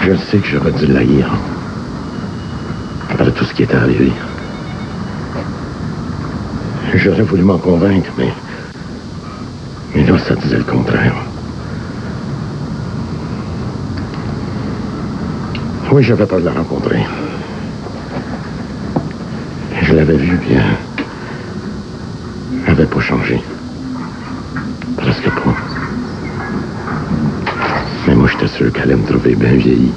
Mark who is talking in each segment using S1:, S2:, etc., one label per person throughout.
S1: Je sais que j'aurais dû l'haïr. Après tout ce qui était arrivé. J'aurais voulu m'en convaincre, mais là, ça disait le contraire. Oui, j'avais peur de la rencontrer. Je l'avais vue, puis elle n'avait pas changé. Presque pas. Mais moi, j'étais sûr qu'elle allait me trouver bien vieilli.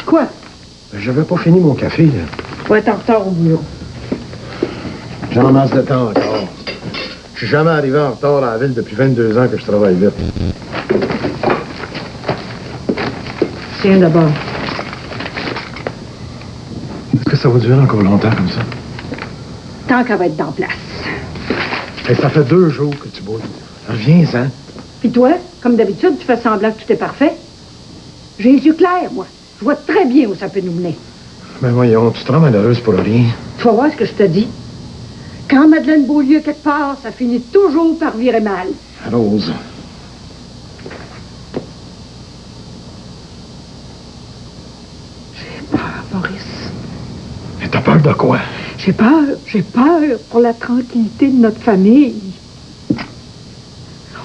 S2: Quoi?
S1: J'avais pas fini mon café, là.
S2: Faut être en retard au boulot.
S1: J'en masse de temps encore. Je suis jamais arrivé en retard à la ville depuis 22 ans que je travaille là.
S2: Tiens d'abord.
S1: Est-ce que ça va durer encore longtemps comme ça?
S2: Tant qu'elle va être dans place.
S1: Hey, ça fait 2 jours que tu bouilles. Reviens-en.
S2: Puis toi, comme d'habitude, tu fais semblant que tout est parfait. J'ai les yeux clairs, moi. Je vois très bien où ça peut nous mener.
S1: Ben voyons, tu te rends malheureuse pour rien.
S2: Tu vas voir ce que je te dis. Quand Madeleine Beaulieu quelque part, ça finit toujours par virer mal.
S1: Rose.
S2: J'ai peur, Boris.
S1: Mais t'as peur de quoi?
S2: J'ai peur pour la tranquillité de notre famille.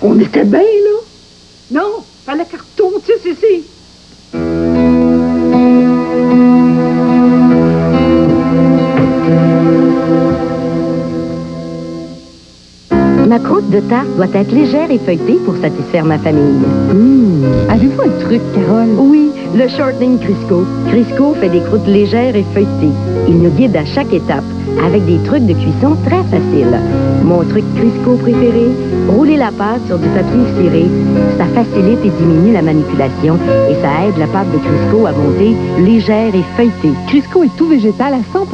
S2: On était bien, là. Non, fallait qu'elle retourne ici.
S3: Ma croûte de tarte doit être légère et feuilletée pour satisfaire ma famille.
S4: Avez-vous un truc, Carole?
S3: Oui, le shortening Crisco. Crisco fait des croûtes légères et feuilletées. Il nous guide à chaque étape avec des trucs de cuisson très faciles. Mon truc Crisco préféré, rouler la pâte sur du papier ciré. Ça facilite et diminue la manipulation et ça aide la pâte de Crisco à monter légère et feuilletée.
S4: Crisco est tout végétal à 100%.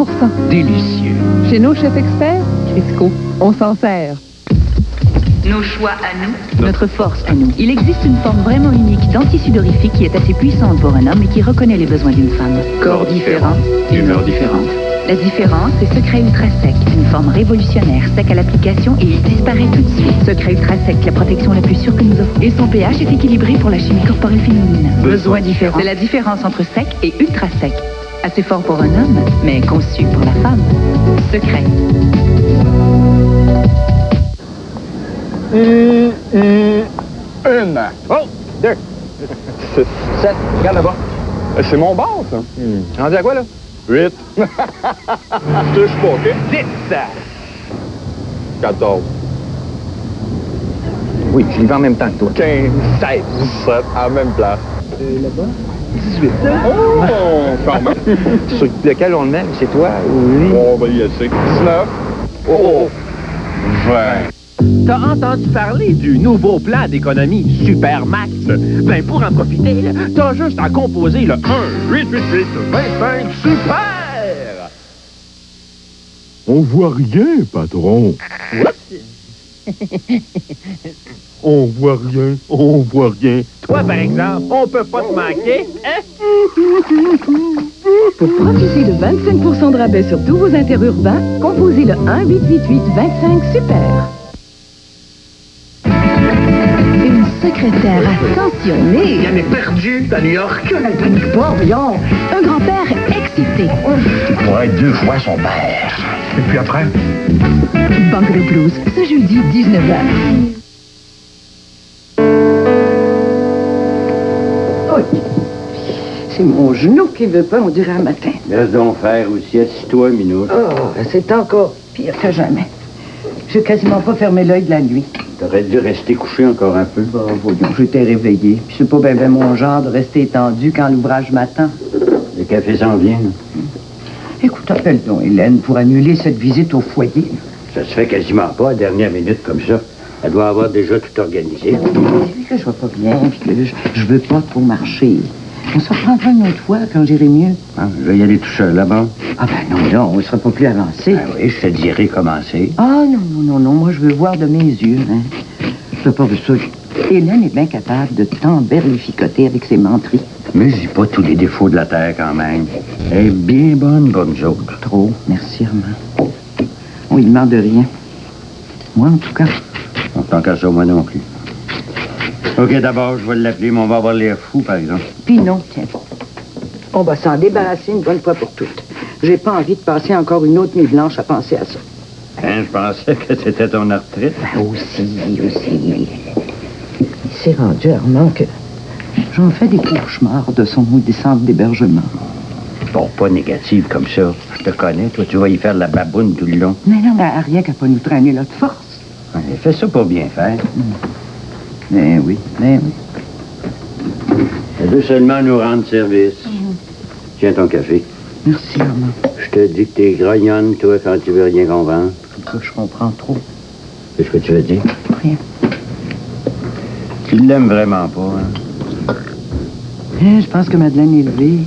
S5: Délicieux.
S4: Chez nos chefs experts, Crisco, on s'en sert.
S6: Nos choix à nous, notre force à nous. Il existe une forme vraiment unique d'anti-sudorifique qui est assez puissante pour un homme et qui reconnaît les besoins d'une femme. Corps différent, humeur différente. La différence, c'est Secret Ultra Sec, une forme révolutionnaire, sec à l'application et il disparaît tout de suite. Secret Ultra Sec, la protection la plus sûre que nous offrons. Et son pH est équilibré pour la chimie corporelle féminine. Besoin différent. C'est la différence entre sec et ultra sec. Assez fort pour un homme, mais conçu pour la femme. Secret.
S7: Une. Oh, 2, 6, 7. Regarde là-bas. C'est mon bar, ça. Rendu à quoi, là? 8. Touche pas, OK? 10. 14.
S5: Oui, je l'y vais en même temps que toi.
S7: 15, 16, 17, à la même place.
S5: Là-bas? 18.
S7: Oh, quand même.
S5: Sur lequel on le met? C'est toi ou lui?
S7: Oh, ben, il essaie. 19. Oh, 20.
S8: T'as entendu parler du nouveau plan d'économie Supermax? Ben, pour en profiter, t'as juste à composer le 1-888-25 Super!
S9: On voit rien, patron. On voit rien.
S8: Toi, par exemple, on peut pas te manquer, hein?
S4: Pour profiter de 25% de rabais sur tous vos interurbains, composez le 1-888-25 Super. Une secrétaire attentionnée.
S8: Il en est perdu à New York.
S4: Elle panique pas, voyons. Un grand-père excité.
S1: Pour être 2 fois son père. Et puis après?
S4: Bungalow Blues, ce jeudi 19h.
S2: Oui. C'est mon genou qui veut pas, on dirait un matin.
S5: Laisse donc faire aussi. Assis-toi, Minou.
S2: Oh, c'est encore pire que jamais.
S10: J'ai quasiment pas fermé l'œil de la nuit.
S11: T'aurais dû rester couché encore un peu.
S10: Bah, voyons, j'étais réveillée. Puis c'est pas ben mon genre de rester étendu quand l'ouvrage m'attend.
S11: Le café s'en vient.
S10: Écoute, appelle donc Hélène pour annuler cette visite au foyer.
S11: Ça se fait quasiment pas à la dernière minute comme ça. Elle doit avoir déjà tout organisé.
S10: Puis que je vais pas bien, puis que je veux pas trop marcher. On se reprendra une autre fois quand j'irai mieux.
S11: Ah, je vais y aller tout seul, là-bas.
S10: Ah ben non, là, on ne sera pas plus avancé.
S11: Ah oui, je te dirai commencer.
S10: Ah non, moi je veux voir de mes yeux. Hein. Je pas vu ça. Hélène est bien capable de t'emberlificoter avec ses menteries.
S11: Mais je dis pas tous les défauts de la terre quand même. Elle est bien bonne pour nous autres.
S10: Trop, merci Armand. On lui demande de rien. Moi, en tout cas.
S11: En tant qu'à ça, moi non plus. OK, d'abord, je vais l'appeler, mais on va avoir l'air fou, par exemple.
S10: Puis non, tiens. On va s'en débarrasser une bonne fois pour toutes. J'ai pas envie de passer encore une autre nuit blanche à penser à ça.
S11: Hein, je pensais que c'était ton retraite.
S10: Ben, aussi. Il s'est rendu, Armand, que j'en fais des cauchemars de son centre d'hébergement.
S11: Bon, pas négative comme ça. Je te connais, toi, tu vas y faire de la baboune tout le long.
S10: Mais non, rien qu'à pas nous traîner là de force.
S11: Ouais, fais ça pour bien faire.
S10: Mais oui.
S11: Elle veut seulement nous rendre service. Tiens ton café.
S10: Merci, Armand.
S11: Je te dis que t'es grognonne, toi, quand tu veux rien comprendre.
S10: Je comprends trop.
S11: Qu'est-ce que tu veux dire?
S10: Rien.
S11: Tu l'aimes vraiment pas, hein?
S10: Je pense que Madeleine est levée.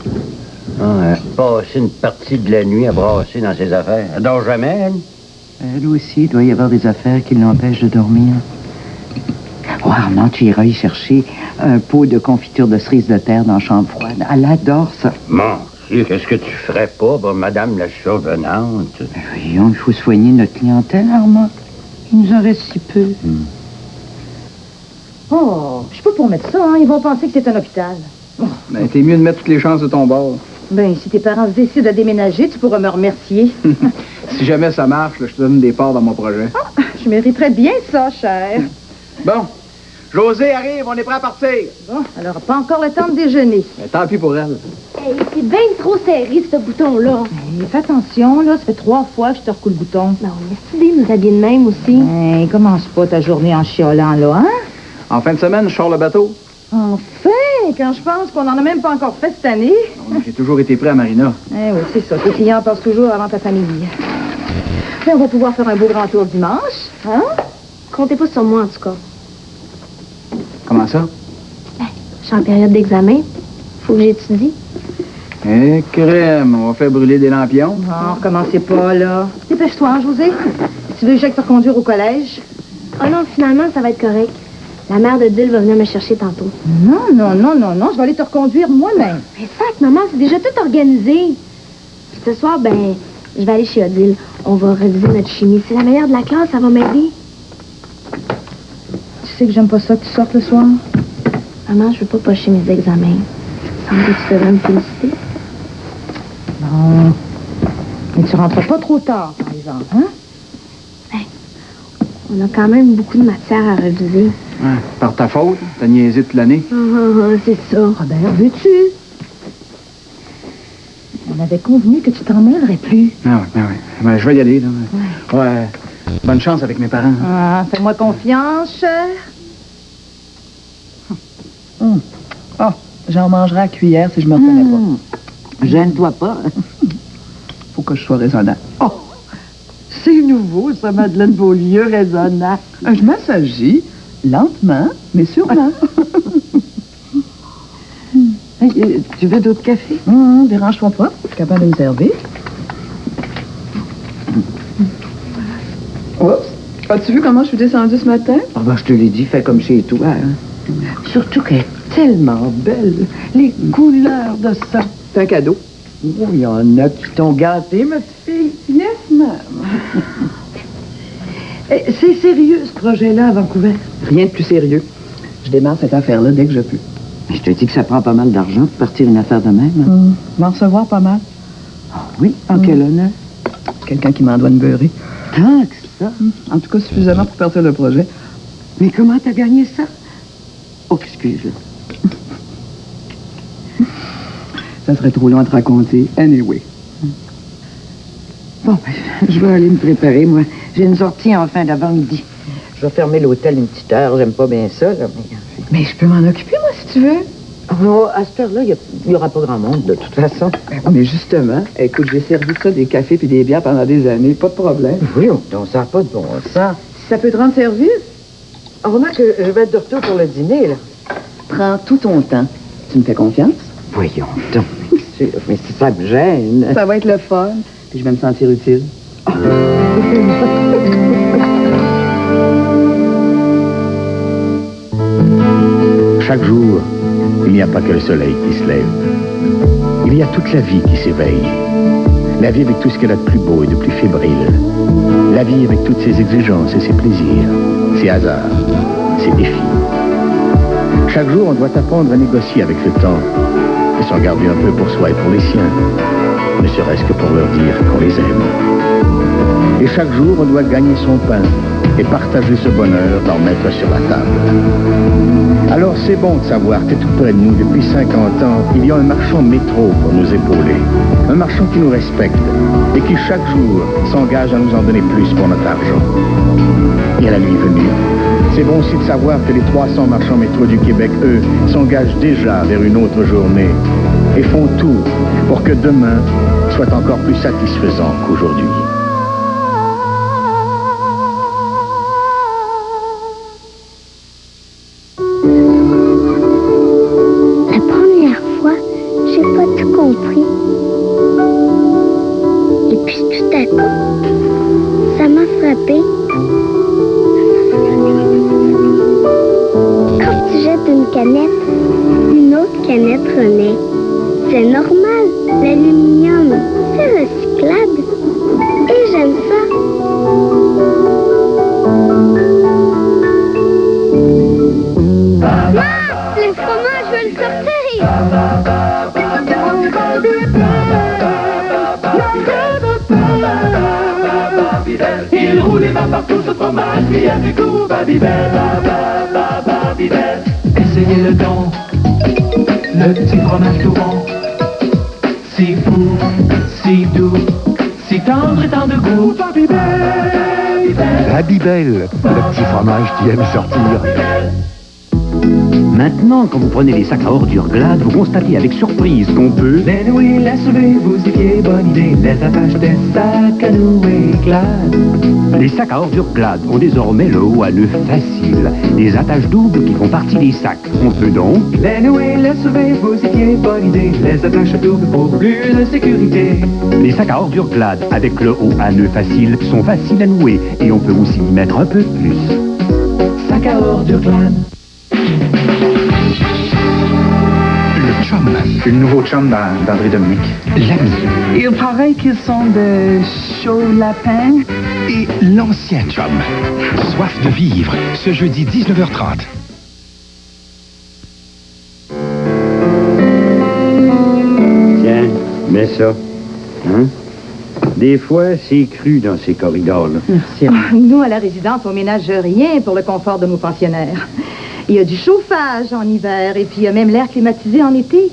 S11: Ah, elle passe une partie de la nuit à brasser dans ses affaires. Elle dort jamais, elle?
S10: Elle aussi, il doit y avoir des affaires qui l'empêchent de dormir. Oh, Armand, tu iras y chercher un pot de confiture de cerises de terre dans la chambre froide. Elle adore ça.
S11: Mon Dieu, qu'est-ce que tu ferais pas pour Madame la survenante?
S10: Voyons, il faut soigner notre clientèle, Armand. Il nous en reste si peu.
S2: Oh, je suis pas pour mettre ça, hein. Ils vont penser que c'est un hôpital.
S5: Ben, t'es mieux de mettre toutes les chances de ton bord.
S2: Ben, si tes parents décident de déménager, tu pourras me remercier.
S5: Si jamais ça marche, là, je te donne des parts dans mon projet.
S2: Ah, je mériterais bien ça, cher.
S5: Bon. José arrive, on est prêt à partir.
S2: Bon, alors pas encore le temps de déjeuner.
S5: Ben, tant pis pour elle.
S12: Hey, c'est bien trop serré, ce bouton-là.
S2: Hey, fais attention, là, ça fait 3 fois que je te recoule le bouton.
S12: Ben, on a décidé de nous habiller de même aussi.
S2: Hey, commence pas ta journée en chiolant, là, hein?
S5: En fin de semaine, je sors le bateau.
S2: Enfin, quand je pense qu'on en a même pas encore fait cette année.
S5: J'ai toujours été prêt à Marina.
S2: Eh oui, c'est ça. Tes clients passent toujours avant ta famille. Mais on va pouvoir faire un beau grand tour dimanche, hein?
S12: Comptez pas sur moi, en tout cas.
S5: Comment ça?
S12: Ben, je suis en période d'examen. Faut que j'étudie.
S5: Eh, crème, on va faire brûler des lampions.
S2: Non, recommencez pas, là. Dépêche-toi, hein, José. Si tu veux que j'aille te reconduire au collège.
S12: Oh non, finalement, ça va être correct. La mère de Dill va venir me chercher tantôt.
S2: Non, je vais aller te reconduire moi-même.
S12: Mais sac, maman, c'est déjà tout organisé. Puis ce soir, ben, je vais aller chez Odile. On va réviser notre chimie. C'est la meilleure de la classe, ça va m'aider.
S2: Tu sais que j'aime pas ça que tu sortes le soir?
S12: Maman, je veux pas pocher mes examens. Ça me dit que tu devrais me féliciter.
S2: Non. Mais tu rentres pas trop tard, par exemple, hein?
S12: Ben, on a quand même beaucoup de matière à réviser.
S5: Ouais, par ta faute, t'as niaisé toute l'année.
S12: C'est ça.
S2: Robert, veux-tu? On avait convenu que tu t'en mêlerais plus.
S5: Ah oui. Ben, je vais y aller, là. Ouais. Bonne chance avec mes parents.
S2: Ah, fais-moi confiance, cher.
S10: Oh, j'en mangerai à cuillère si je me reconnais pas. Gêne-toi pas.
S5: Faut que je sois raisonnable.
S10: Oh, c'est nouveau, ça, Madeleine Beaulieu, raisonnable.
S5: Je m'assagis, lentement, mais sûrement.
S10: Hey, tu veux d'autres cafés?
S4: Dérange-toi pas. Je suis capable de me servir. Oups. As-tu vu comment je suis descendue ce matin?
S10: Ah ben, je te l'ai dit, fais comme chez toi. Hein. Surtout qu'elle est tellement belle. Les couleurs de ça.
S4: C'est un cadeau.
S10: Oh, il y en a qui t'ont gâté, ma petite fille.
S4: Yes, ma'am.
S10: C'est sérieux, ce projet-là, à Vancouver?
S4: Rien de plus sérieux. Je démarre cette affaire-là dès que je peux.
S10: Mais je te dis que ça prend pas mal d'argent pour partir une affaire de même. Hein?
S4: Je vais en recevoir pas mal.
S10: Ah oui? En quel honneur?
S4: Quelqu'un qui m'en doit une beurrée.
S10: Tant que ça?
S4: En tout cas, suffisamment pour partir le projet.
S10: Mais comment t'as gagné ça? Oh, excuse.
S4: Ça serait trop long à te raconter. Anyway.
S10: Bon, ben, je vais aller me préparer, moi. J'ai une sortie en fin d'avant-midi. Je vais fermer l'hôtel une petite heure. J'aime pas bien ça, là.
S13: Mais je peux m'en occuper, moi, si tu veux.
S10: Oh, à cette heure-là, il n'y aura pas grand monde, de toute façon.
S13: Oh, mais justement, écoute, j'ai servi ça, des cafés puis des bières pendant des années. Pas de problème.
S10: Oui, donc ça n'a pas de bon sens.
S13: Ça peut te rendre service?
S10: Remarque que je vais être de retour pour le dîner, là.
S13: Prends tout ton temps. Tu me fais confiance?
S10: Voyons donc. Mais ça me gêne.
S13: Ça va être le fun. Puis je vais me sentir utile.
S8: Chaque jour, il n'y a pas que le soleil qui se lève. Il y a toute la vie qui s'éveille. La vie avec tout ce qu'elle a de plus beau et de plus fébrile. La vie avec toutes ses exigences et ses plaisirs, ses hasards, ses défis. Chaque jour, on doit apprendre à négocier avec le temps et s'en garder un peu pour soi et pour les siens, ne serait-ce que pour leur dire qu'on les aime. Et chaque jour, on doit gagner son pain et partager ce bonheur d'en mettre sur la table. Alors c'est bon de savoir que tout près de nous, depuis 50 ans, il y a un marchand de métro pour nous épauler. Un marchand qui nous respecte et qui chaque jour s'engage à nous en donner plus pour notre argent. Et à la nuit venue, c'est bon aussi de savoir que les 300 marchands métro du Québec, eux, s'engagent déjà vers une autre journée et font tout pour que demain soit encore plus satisfaisant qu'aujourd'hui.
S14: Il roule et va partout ce fromage, puis il y a du goût, Babybel, Babybel. Essayez-le donc, le petit fromage tout rond. Si fou, si doux, si tendre et tant de goût, Babybel.
S15: Babybel, le petit fromage qui aime sortir.
S16: Maintenant, quand vous prenez les sacs à ordures Glad, vous constatez avec surprise qu'on peut...
S14: Les nouilles, les souliers, vous y fiez, bonne idée, les attaches des sacs à nouilles Glad.
S16: Les sacs à ordures Glad ont désormais le haut à nœud facile, des attaches doubles qui font partie des sacs. On peut donc...
S14: Les nouilles, les souliers, vous y fiez, bonne idée, les attaches doubles pour plus de sécurité.
S16: Les sacs à ordures Glad avec le haut à nœud facile sont faciles à nouer et on peut aussi y mettre un peu plus.
S14: Sac à ordures Glad.
S5: Le chum. Le nouveau chum d'André Dominique.
S15: L'ami.
S13: Il paraît qu'ils sont de chaud lapin.
S15: Et l'ancien chum. Soif de vivre, ce jeudi 19h30.
S11: Tiens, mets ça. Hein? Des fois, c'est cru dans ces corridors-là.
S10: Merci.
S17: Nous, à la résidence, on ménage rien pour le confort de nos pensionnaires. Il y a du chauffage en hiver et puis il y a même l'air climatisé en été.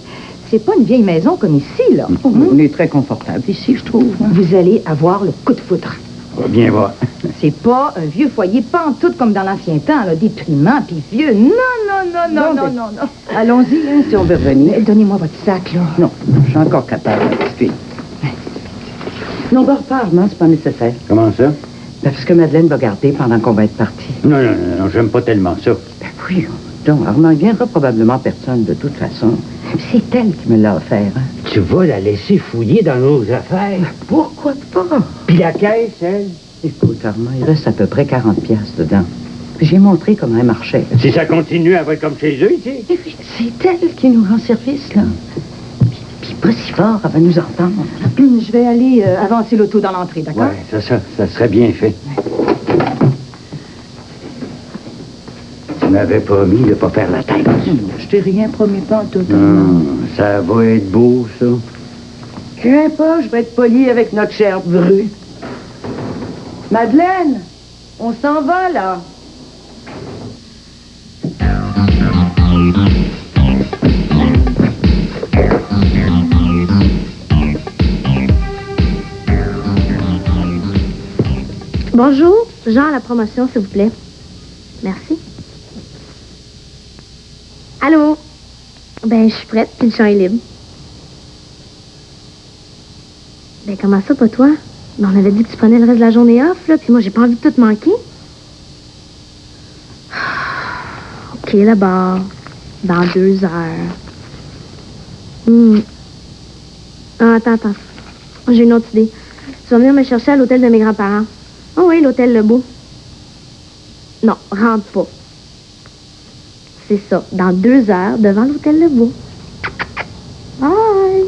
S17: C'est pas une vieille maison comme ici, là.
S10: On est très confortable ici, je trouve.
S17: Vous allez avoir le coup de foudre.
S11: On va bien voir.
S17: C'est pas un vieux foyer pantoute comme dans l'ancien temps, là, détruiment puis vieux. Non, non, non, non, non, non, non.
S10: Allons-y, hein, si on veut revenir.
S17: Donnez-moi votre sac, là.
S10: Non, je suis encore capable, petite fille. Non, dors pas, Armand, c'est pas nécessaire.
S11: Comment ça?
S10: Parce que Madeleine va garder pendant qu'on va être partis.
S11: Non, j'aime pas tellement ça.
S10: Ben oui, donc Armand, il viendra probablement personne de toute façon. C'est elle qui me l'a offert, hein.
S11: Tu vas la laisser fouiller dans nos affaires?
S10: Pourquoi pas?
S11: Puis la caisse, elle?
S10: Écoute, Armand, il reste à peu près 40 piastres dedans. Puis j'ai montré comment elle marchait.
S11: Si ça continue, elle va être comme chez eux, ici.
S10: C'est elle qui nous rend service, là. Puis pas si fort, elle va nous entendre.
S17: Je vais aller avancer l'auto dans l'entrée, d'accord?
S11: Ouais, ça serait bien fait. Tu m'avais promis de ne pas faire la tête.
S10: Je t'ai rien promis pas en tout.
S11: Non, ça va être beau, ça.
S10: Crains pas, je vais être poli avec notre chère Bru. Madeleine, on s'en va, là.
S12: Bon, Bonjour, Jean à la promotion, s'il vous plaît. Merci. Allô? Ben, je suis prête, puis le champ est libre. Ben, comment ça, pas toi? Ben, on avait dit que tu prenais le reste de la journée off, là, puis moi, j'ai pas envie de tout manquer. OK, d'abord. Dans 2 heures. Ah, attends. J'ai une autre idée. Tu vas venir me chercher à l'hôtel de mes grands-parents. Oh oui, l'hôtel Lebeau. Non, rentre pas. C'est ça, dans 2 heures, devant l'hôtel Lebeau. Bye!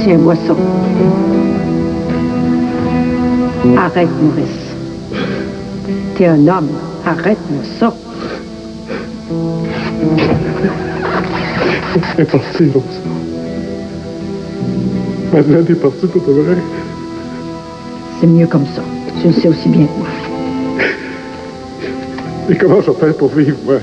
S2: Tiens-moi ça. Arrête, Maurice. T'es un homme. Arrête-moi ça.
S9: Elle est partie, Rose. Madeleine est partie pour de vrai.
S2: C'est mieux comme ça. Tu le sais aussi bien que moi.
S9: Et comment je vais faire pour vivre, moi?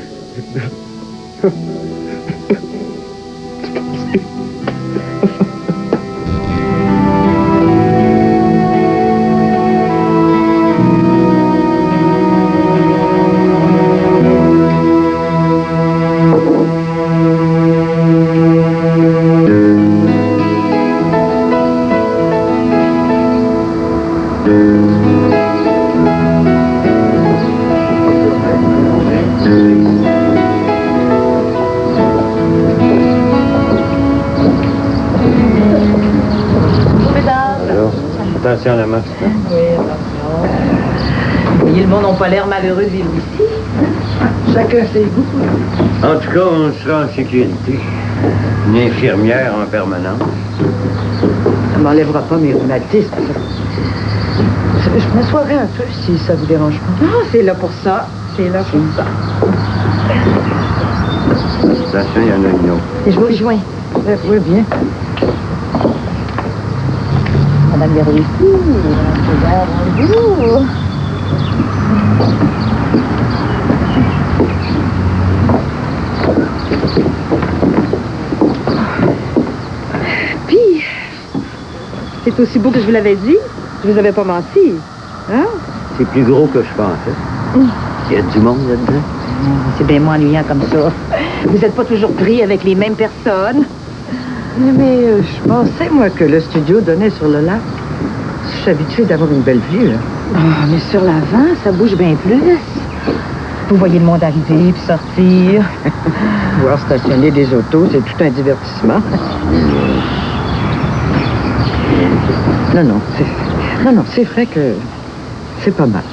S11: Attention à la masque.
S17: Oui, attention. Vous voyez, le monde n'a pas l'air malheureux de vivre ici. Chacun ses goûts.
S11: En tout cas, on sera en sécurité. Une infirmière en permanence.
S13: Ça m'enlèvera pas mes rhumatismes. Je m'assoirai un peu si ça vous dérange pas.
S17: Ah, c'est là pour ça. C'est là pour ça.
S11: Attention, il y en a une autre.
S17: Et je vous rejoins.
S13: Oui, bien.
S17: Madame Garouille. Bonjour. Puis, c'est aussi beau que je vous l'avais dit. Je vous avais pas menti. Hein?
S11: C'est plus gros que je pensais. Il y a du monde là-dedans.
S17: C'est bien moins ennuyant comme ça. Vous n'êtes pas toujours pris avec les mêmes personnes.
S13: Mais je pensais, moi, que le studio donnait sur le lac. Je suis habituée d'avoir une belle vue. Hein.
S17: Ah, mais sur l'avant, ça bouge bien plus. Vous voyez le monde arriver puis sortir.
S13: Voir stationner des autos, c'est tout un divertissement. Non, c'est vrai que c'est pas mal.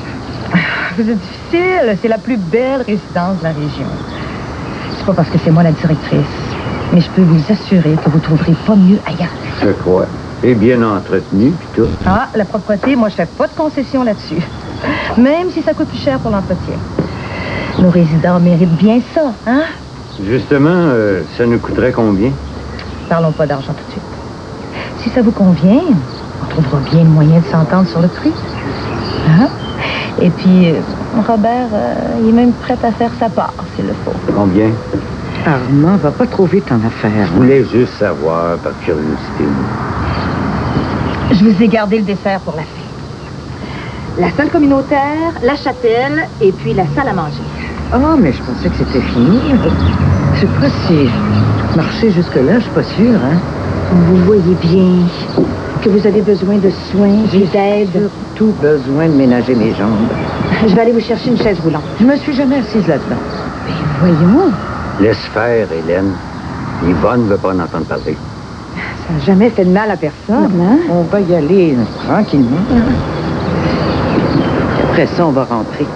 S17: Vous êtes difficile. C'est la plus belle résidence de la région. C'est pas parce que c'est moi la directrice. Mais je peux vous assurer que vous trouverez pas mieux ailleurs.
S11: Je crois. Et bien entretenu, puis tout.
S17: Ah, la propreté, moi, je fais pas de concession là-dessus. Même si ça coûte plus cher pour l'entretien. Nos résidents méritent bien ça, hein?
S11: Justement, ça nous coûterait combien?
S17: Parlons pas d'argent tout de suite. Si ça vous convient, on trouvera bien le moyen de s'entendre sur le prix. Hein? Et puis, Robert, il est même prêt à faire sa part, s'il le faut.
S11: Combien?
S13: Armand va pas trop vite en affaires.
S11: Je voulais juste savoir, par curiosité.
S17: Je vous ai gardé le dessert pour la fin. La salle communautaire, la chapelle et puis la salle à manger.
S13: Ah, mais je pensais que c'était fini. Je sais pas si marcher jusque-là, je suis pas sûre, hein.
S17: Vous voyez bien que vous avez besoin de soins, d'aide.
S13: Surtout besoin de ménager mes jambes.
S17: Je vais aller vous chercher une chaise roulante.
S13: Je me suis jamais assise là-dedans.
S17: Mais voyons.
S11: Laisse faire, Hélène. Yvonne ne veut pas en entendre parler.
S17: Ça n'a jamais fait de mal à personne, hein?
S13: On va y aller tranquillement.
S10: Après ça, on va rentrer.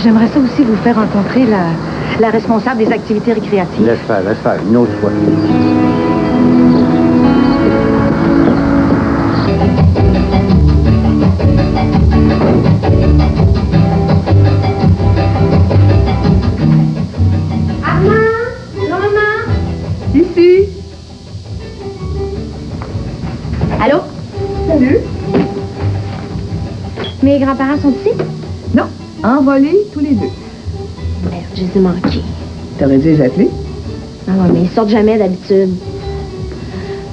S17: J'aimerais ça aussi vous faire rencontrer la responsable des activités récréatives.
S11: Laisse faire, une autre fois.
S2: Ici.
S12: Allô?
S2: Salut.
S12: Mes grands-parents sont ici?
S2: Non, envolés tous les deux.
S12: Merde, je les ai manqués.
S2: T'aurais dû les appeler?
S12: Ah ouais, mais ils sortent jamais d'habitude.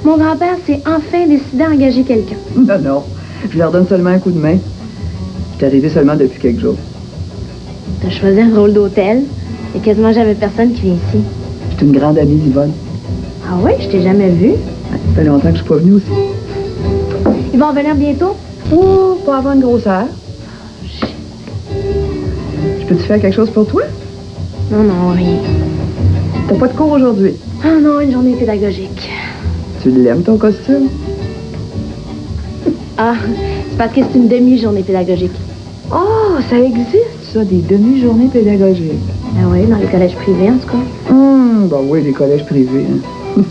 S12: Mon grand-père s'est enfin décidé à engager quelqu'un.
S2: Non. Je leur donne seulement un coup de main. Je suis arrivé seulement depuis quelques jours.
S12: T'as choisi un rôle d'hôtel. Il n'y a quasiment jamais personne qui vient ici.
S2: Je suis une grande amie d'Yvonne.
S12: Ah ouais? Je t'ai jamais vu.
S2: Ça fait longtemps que je suis pas venue aussi.
S12: Ils vont revenir bientôt?
S2: Oh, pas avant une grosse heure. Je peux-tu faire quelque chose pour toi?
S12: Non, rien.
S2: T'as pas de cours aujourd'hui?
S12: Ah non, une journée pédagogique.
S2: Tu l'aimes, ton costume?
S12: Ah, c'est parce que c'est une demi-journée pédagogique.
S2: Oh, ça existe, ça, des demi-journées pédagogiques.
S12: Ah oui, dans les collèges privés, en tout cas.
S2: Ben oui, les collèges privés. Hein.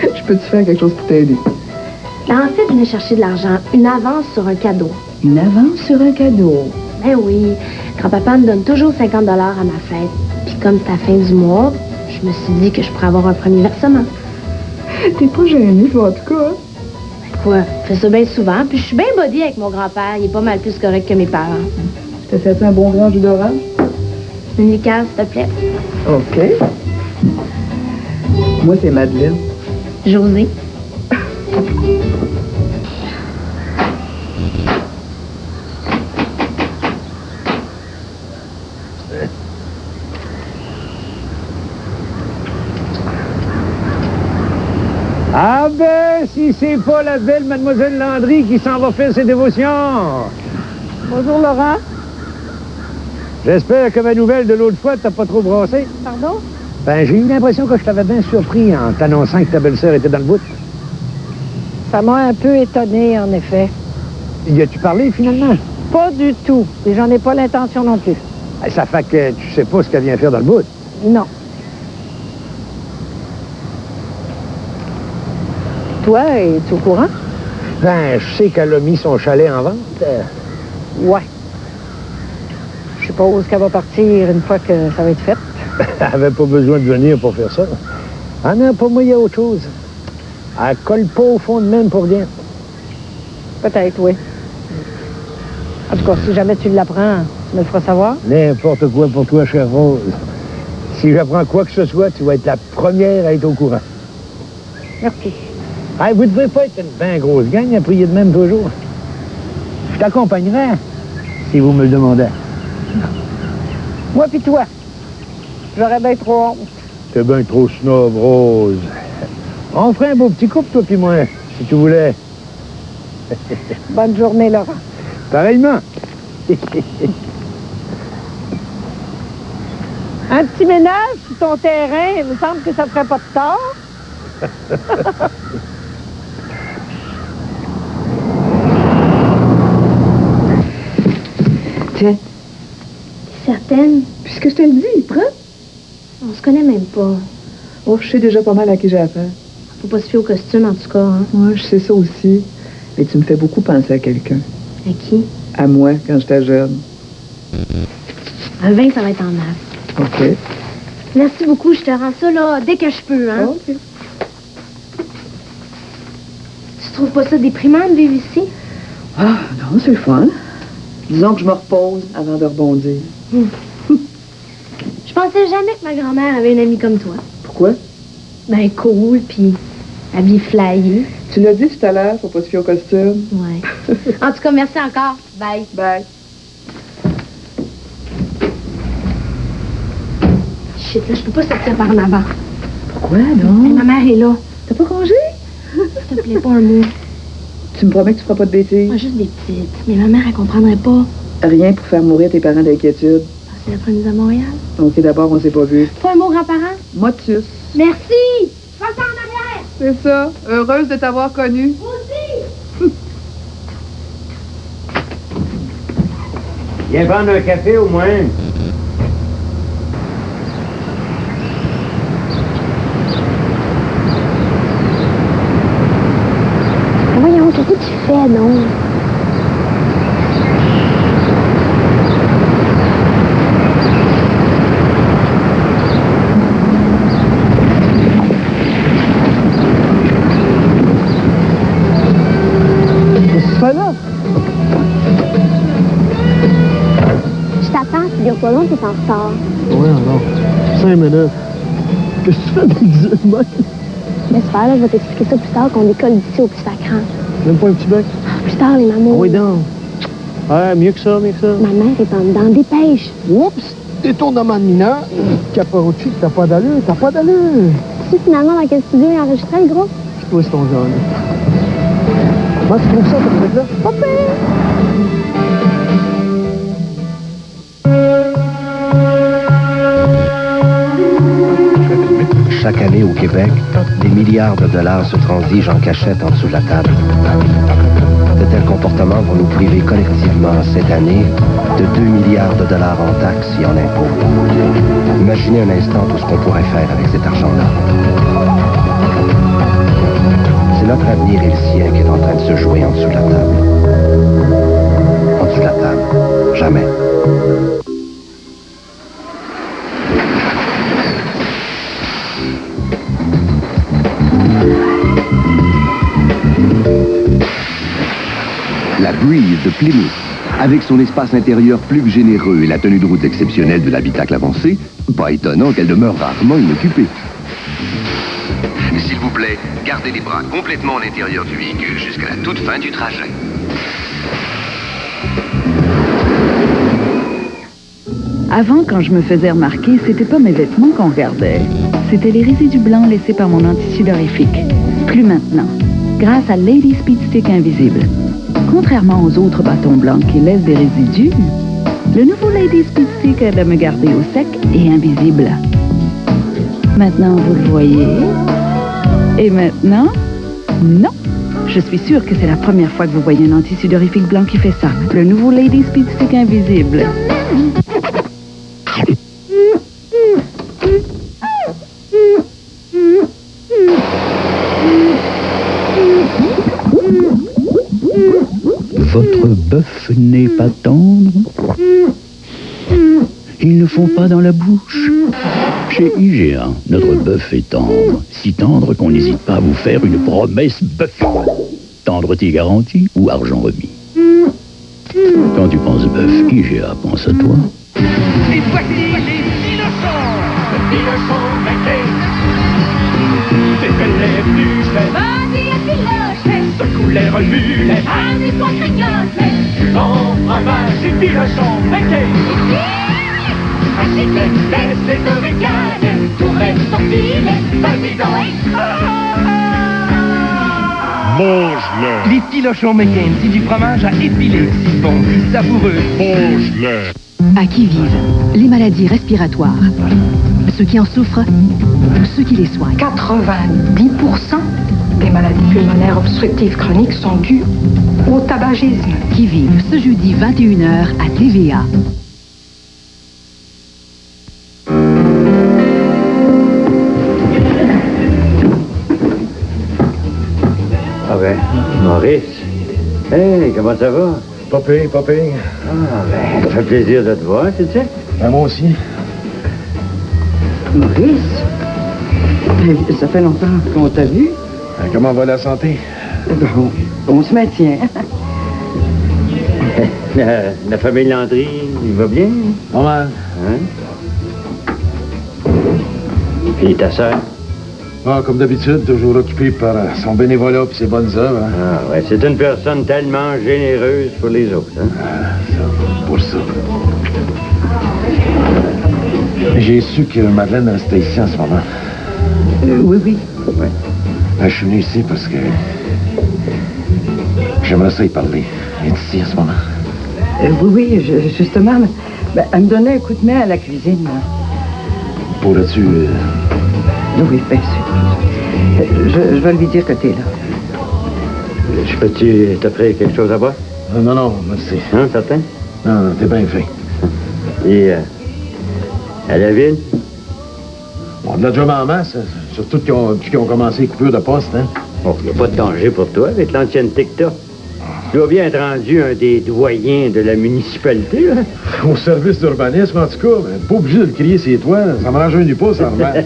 S2: Je peux-tu faire quelque chose pour t'aider?
S12: En fait, je venais chercher de l'argent. Une avance sur un cadeau.
S2: Une avance sur un cadeau?
S12: Ben oui. Grand-papa me donne toujours 50 $ à ma fête. Puis comme c'est la fin du mois, je me suis dit que je pourrais avoir un premier versement.
S2: T'es pas gênée, toi, en tout cas.
S12: Quoi? Je fais ça bien souvent. Puis je suis bien body avec mon grand-père. Il est pas mal plus correct que mes parents.
S2: Je t'ai fait un bon grand jus d'orange?
S12: Une liqueur, s'il te plaît.
S2: OK. Moi, c'est Madeleine.
S12: Josée.
S11: Ah ben, si c'est pas la belle mademoiselle Landry qui s'en va faire ses dévotions.
S2: Bonjour, Laurent.
S11: J'espère que ma nouvelle de l'autre fois t'as pas trop brassé.
S12: Pardon?
S11: Ben, j'ai eu l'impression que je t'avais bien surpris en t'annonçant que ta belle-sœur était dans le bout.
S2: Ça m'a un peu étonné, en effet.
S11: Y as-tu parlé, finalement?
S2: Pas du tout. Et j'en ai pas l'intention non plus.
S11: Ça fait que tu sais pas ce qu'elle vient faire dans le bout.
S2: Non. Toi, es-tu au courant?
S11: Ben, je sais qu'elle a mis son chalet en vente.
S2: Ouais. Je suppose qu'elle va partir une fois que ça va être fait.
S11: Elle avait pas besoin de venir pour faire ça. Ah non, pour moi, il y a autre chose. Elle colle pas au fond de même pour rien.
S2: Peut-être, oui. En tout cas, si jamais tu l'apprends, tu me le feras savoir.
S11: N'importe quoi pour toi, chère Rose. Si j'apprends quoi que ce soit, tu vas être la première à être au courant.
S2: Merci.
S11: Hey, vous devez pas être une bien grosse gang à prier de même toujours. Je t'accompagnerai, si vous me le demandez.
S2: Moi pis toi. J'aurais bien trop honte.
S11: T'es bien trop snob, Rose. On ferait un beau petit couple, toi pis moi, si tu voulais.
S2: Bonne journée, Laurent.
S11: Pareillement.
S2: Un petit ménage sur ton terrain, il me semble que ça ferait pas de tort. Tiens.
S12: T'es certaine?
S2: Puisque je te le dis, prends.
S12: On se connaît même pas.
S2: Oh, je sais déjà pas mal à qui j'ai affaire.
S12: Faut pas se fier au costume, en tout cas, hein?
S2: Ouais, je sais ça aussi. Mais tu me fais beaucoup penser à quelqu'un.
S12: À qui?
S2: À moi, quand j'étais jeune.
S12: Un vin, ça va être en masse.
S2: OK.
S12: Merci beaucoup, je te rends ça, là, dès que je peux, hein?
S2: OK.
S12: Tu trouves pas ça déprimant de vivre ici?
S2: Ah, non, c'est le fun. Disons que je me repose avant de rebondir.
S12: Je pensais jamais que ma grand-mère avait une amie comme toi.
S2: Pourquoi?
S12: Ben, cool, puis habillée flyée.
S2: Tu l'as dit tout à l'heure, faut pas se fier au costume.
S12: Ouais. En tout cas, merci encore. Bye.
S2: Bye.
S12: Shit, là, je peux pas sortir par en avant.
S2: Pourquoi, non?
S12: Mais ma mère est là.
S2: T'as pas congé?
S12: S'il te plaît, pas un mot.
S2: Tu me promets que tu feras pas de bêtises?
S12: Moi, juste des petites. Mais ma mère, elle comprendrait pas.
S2: Rien pour faire mourir tes parents d'inquiétude.
S12: C'est l'après-midi à Montréal.
S2: OK, d'abord, on s'est pas vus.
S12: Pas un mot, grand-parent?
S2: Motus.
S12: Merci! Passe en arrière!
S2: C'est ça. Heureuse de t'avoir connu.
S12: Aussi!
S11: Viens prendre un café au moins.
S12: Voyons, qu'est-ce que tu fais, non? Je t'attends, si dure pas long, t'es en retard.
S1: Ouais, non. 5 minutes. Qu'est-ce que tu fais déguisé de même?
S12: Mais c'est pas là, je vais t'expliquer ça plus tard, qu'on décolle d'ici au plus sacrant.
S1: Même pas un petit bec?
S12: Plus tard, les mamans.
S1: Oui, donc. Ouais, mieux que ça, mieux que ça.
S12: Ma mère est en dedans, dépêche.
S1: Oups! Détournement de mineur. Caporucci, t'as pas d'allure, t'as pas d'allure.
S12: Tu sais finalement dans quel studio il enregistrait, le gros?
S1: C'est toi, c'est ton genre. Comment tu trouves ça, ce truc-là?
S12: Pas pire.
S18: Chaque année au Québec, des milliards de dollars se transigent en cachette en dessous de la table. De tels comportements vont nous priver collectivement cette année de 2 milliards de dollars en taxes et en impôts. Imaginez un instant tout ce qu'on pourrait faire avec cet argent-là. C'est notre avenir et le sien qui est en train de se jouer en dessous de la table. En dessous de la table, jamais.
S19: La Breeze de Plymouth. Avec son espace intérieur plus que généreux et la tenue de route exceptionnelle de l'habitacle avancé, pas étonnant qu'elle demeure rarement inoccupée. S'il vous plaît, gardez les bras complètement à l'intérieur du véhicule jusqu'à la toute fin du trajet.
S6: Avant, quand je me faisais remarquer, c'était pas mes vêtements qu'on regardait. C'était les résidus blancs laissés par mon anti-sudorifique. Plus maintenant, grâce à Lady Speed Stick Invisible. Contrairement aux autres bâtons blancs qui laissent des résidus, le nouveau Lady Speed Stick aide à me garder au sec et invisible. Maintenant, vous le voyez. Et maintenant, non. Je suis sûre que c'est la première fois que vous voyez un anti-sudorifique blanc qui fait ça. Le nouveau Lady Speed Stick Invisible.
S16: Votre bœuf n'est pas tendre. Ils ne font pas dans la bouche. Chez IGA, notre bœuf est tendre. Si tendre qu'on n'hésite pas à vous faire une promesse bœuf. Tendreté garantie ou argent remis. Quand tu penses bœuf, IGA pense à toi.
S14: Et voici les Pilochons, le Pilochon McCain. C'est que les plus jeunes. Vas-y, Piloche. Secoue les remues, les amuse-toi, grignote. Non, en bas, c'est Pilochon McCain. Achille, laisse les hurricanes. Tourelle, ton filet, vas-y, donc.
S20: Mange-le.
S21: Les Pilochons McCain, c'est du fromage à épiler, si bon, si savoureux.
S20: Mange-le.
S22: À qui vivent les maladies respiratoires, ceux qui en souffrent, ceux qui les soignent.
S2: 90% des maladies pulmonaires obstructives chroniques sont dues au tabagisme.
S22: Qui vivent ce jeudi 21h à TVA.
S11: Ah ben, Maurice. Hey, comment ça va?
S1: Pas pire, pas pire.
S11: Ah ben, ça fait plaisir de te voir, tu sais.
S1: Ben, moi aussi.
S13: Maurice? Ça fait longtemps qu'on t'a vu.
S1: Comment va la santé?
S13: Bon, on se maintient.
S11: La famille Landry, il va bien?
S1: Pas mal.
S11: Hein? Et ta sœur?
S1: Ah, comme d'habitude, toujours occupé par son bénévolat et ses bonnes œuvres. Hein?
S11: Ah ouais, c'est une personne tellement généreuse pour les autres. Hein?
S1: Pour ça. J'ai su que Madeleine restait ici en ce moment.
S13: Oui, oui.
S11: Ouais.
S1: Ben, je suis venu ici parce que j'aimerais ça y parler. Elle est ici en ce moment.
S13: Oui, justement. Ben, elle me donnait un coup de main à la cuisine.
S1: Pourrais-tu...
S13: Oui, bien sûr. Je vais lui dire que t'es là.
S11: Je peux-tu t'offrir quelque chose à boire?
S1: Non, non, merci.
S11: Hein, certain?
S1: Non, t'es bien fin.
S11: Et à la ville?
S1: On a de la job en masse, surtout depuis qu'ils ont commencé les coupures de poste, hein?
S11: Oh, il n'y a pas de danger pour toi avec l'ancienneté que t'as. Tu dois bien être rendu un des doyens de la municipalité, là.
S1: Au service d'urbanisme, en tout cas, mais pas obligé de le crier, c'est toi. Ça me range un du pouce, en revanche.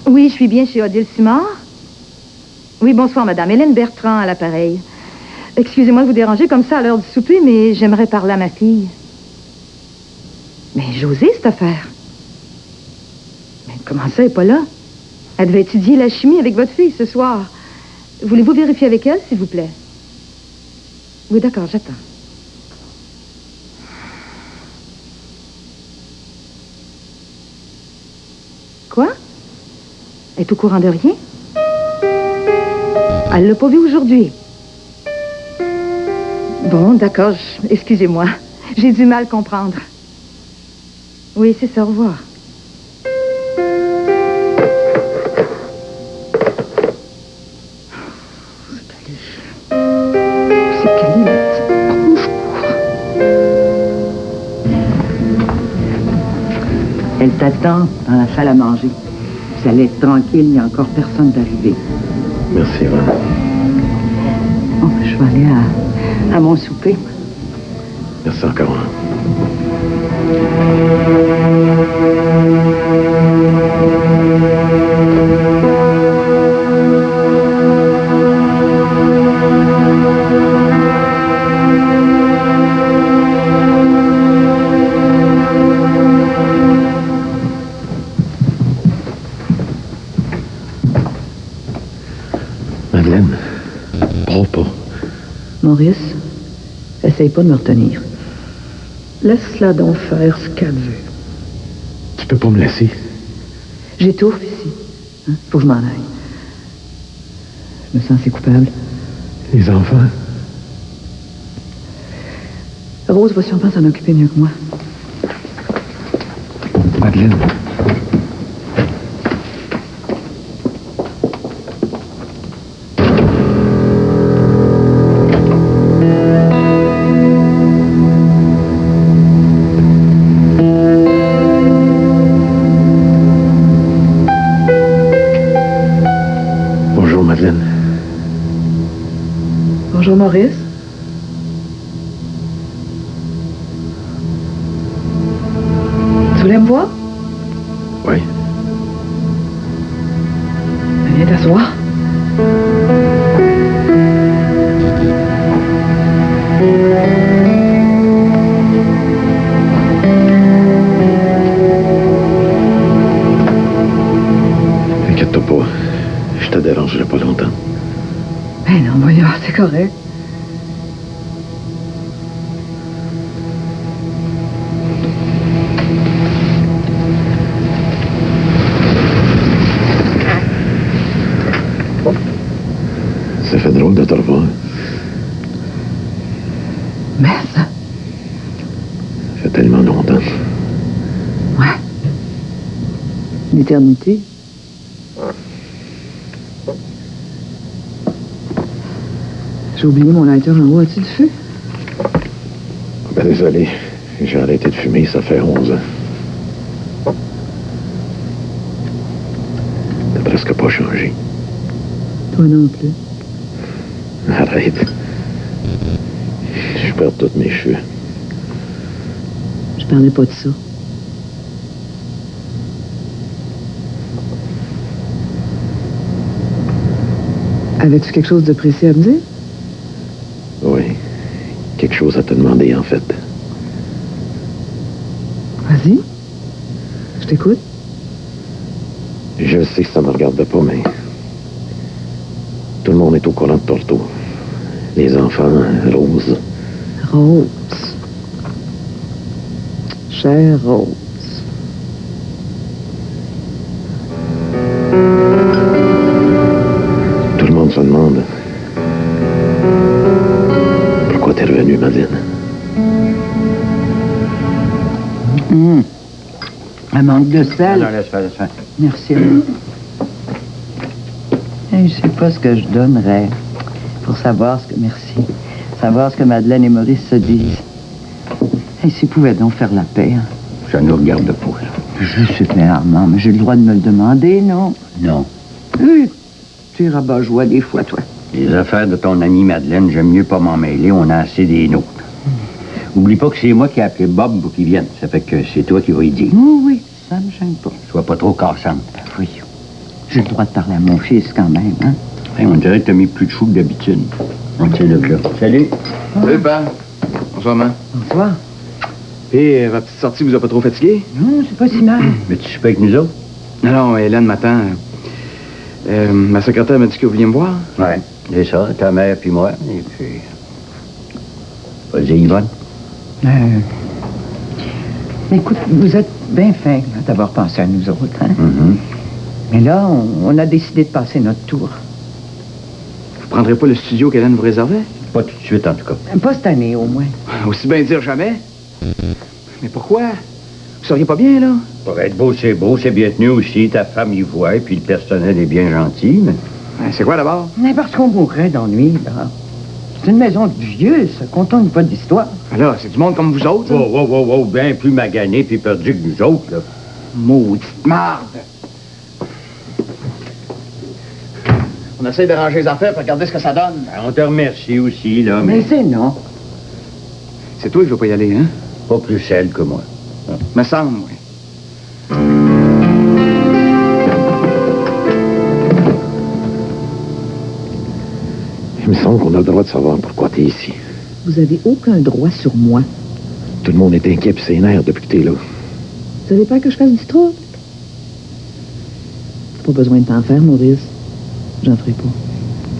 S17: Oui, je suis bien chez Odile Simard. Oui, bonsoir, madame. Hélène Bertrand à l'appareil. Excusez-moi de vous déranger comme ça à l'heure du souper, mais j'aimerais parler à ma fille. Mais Josée, cette affaire. Mais comment ça, elle n'est pas là? Elle devait étudier la chimie avec votre fille ce soir. Voulez-vous vérifier avec elle, s'il vous plaît? Oui, d'accord, j'attends. Quoi? Elle est au courant de rien? Elle l'a pas vu aujourd'hui. Bon, d'accord, excusez-moi. J'ai du mal à comprendre. Oui, c'est ça, au revoir. C'est Cali, bonjour. Elle t'attend dans la salle à manger. Vous allez être tranquille, il n'y a encore personne d'arrivé.
S1: Merci, Val.
S17: Bon, je vais aller à mon souper.
S1: Merci encore. Madeleine, parle pas.
S13: Maurice, essaye pas de me retenir. Laisse-la donc faire ce qu'elle veut.
S1: Tu peux pas me laisser.
S13: J'étouffe ici. Hein? Faut que je m'en aille. Je me sens assez coupable.
S1: Les enfants.
S13: Rose va sûrement s'en occuper mieux que moi.
S1: Madeleine. Bonjour, Madeleine.
S13: Bonjour, Maurice. Tu voulais me voir?
S1: Oui.
S13: Viens t'asseoir.
S1: Inquiète-toi pas. Je te dérangerai pas longtemps.
S13: Ben non, voyons, c'est correct.
S1: Ça fait drôle de te revoir.
S13: Mais ça...
S1: Ça fait tellement longtemps.
S13: Ouais. L'éternité. J'ai oublié mon lighter en haut. As-tu du feu?
S1: Ben, désolé. J'ai arrêté de fumer, ça fait 11 ans. T'as presque pas changé.
S13: Toi non plus.
S1: Arrête. Je perds tous mes cheveux.
S13: Je parlais pas de ça. Avais-tu quelque chose de précis à me dire?
S1: Oui. Quelque chose à te demander, en fait.
S13: Vas-y. Je t'écoute.
S1: Je sais que ça me regarde pas, mais... Tout le monde est au courant de ton retour. Les enfants, Rose.
S13: Rose. Chère Rose.
S1: Tout le monde se demande... Pourquoi t'es revenue, Madeleine?
S10: Un manque de sel.
S11: Non, laisse faire, laisse faire.
S10: Merci. Je sais pas ce que je donnerais pour savoir ce que... Merci. Savoir ce que Madeleine et Maurice se disent. Et s'ils pouvaient donc faire la paix. Hein.
S11: Ça nous regarde pas.
S10: Je sais bien, Armand, mais j'ai le droit de me le demander, non?
S11: Non.
S10: Tu es rabat-joie des fois, toi.
S11: Les affaires de ton amie Madeleine, j'aime mieux pas m'en mêler. On a assez des nôtres. Oublie pas que c'est moi qui ai appelé Bob pour qu'il vienne. Ça fait que c'est toi qui vas y dire.
S10: Oui, ça me gêne pas.
S11: Sois pas trop cassante.
S10: Oui. J'ai le droit de parler à mon fils quand même, hein?
S11: Hey, on dirait que t'as mis plus de chou que d'habitude. On tient le là. Salut.
S5: Salut, père. Bonsoir, maman.
S10: Bonsoir.
S5: Et votre petite sortie vous a pas trop fatigué?
S10: Non, c'est pas si mal.
S11: Mais tu souper avec nous autres?
S5: Non, Hélène m'attend. Ma secrétaire m'a dit que vous vouliez me voir.
S11: Ouais, c'est ça, ta mère puis moi. Et puis... Vas-y, Yvonne.
S10: Écoute, vous êtes bien fin d'avoir pensé à nous autres, hein? Mais là, on a décidé de passer notre tour.
S5: Vous prendrez pas le studio qu'Hélène vous réservait?
S11: Pas tout de suite, en tout cas.
S10: Pas cette année, au moins.
S5: Aussi bien dire jamais. Mais pourquoi? Vous seriez pas bien, là?
S11: Pour être beau, c'est bien tenu aussi. Ta femme y voit, et puis le personnel est bien gentil, mais...
S5: C'est quoi, d'abord?
S10: N'importe qu'on mourrait d'ennui, là. C'est une maison de vieux, ça. Contente pas d'histoire.
S5: Alors, c'est du monde comme vous autres, hein?
S11: Wow, bien plus magané puis perdu que nous autres, là.
S5: Maudite marde! On essaie de ranger les affaires pour regarder ce que ça donne.
S11: On te remercie aussi, là, mais...
S10: Mais c'est non.
S5: C'est toi qui veux pas y aller, hein?
S11: Pas plus celle que moi.
S5: Me semble, oui.
S1: Il me semble qu'on a le droit de savoir pourquoi t'es ici.
S22: Vous avez aucun droit sur moi.
S1: Tout le monde est inquiet pis c'est nerfs depuis que t'es là.
S22: Vous avez peur que je fasse du trouble? Pas besoin de t'en faire, Maurice. J'en ferai pas.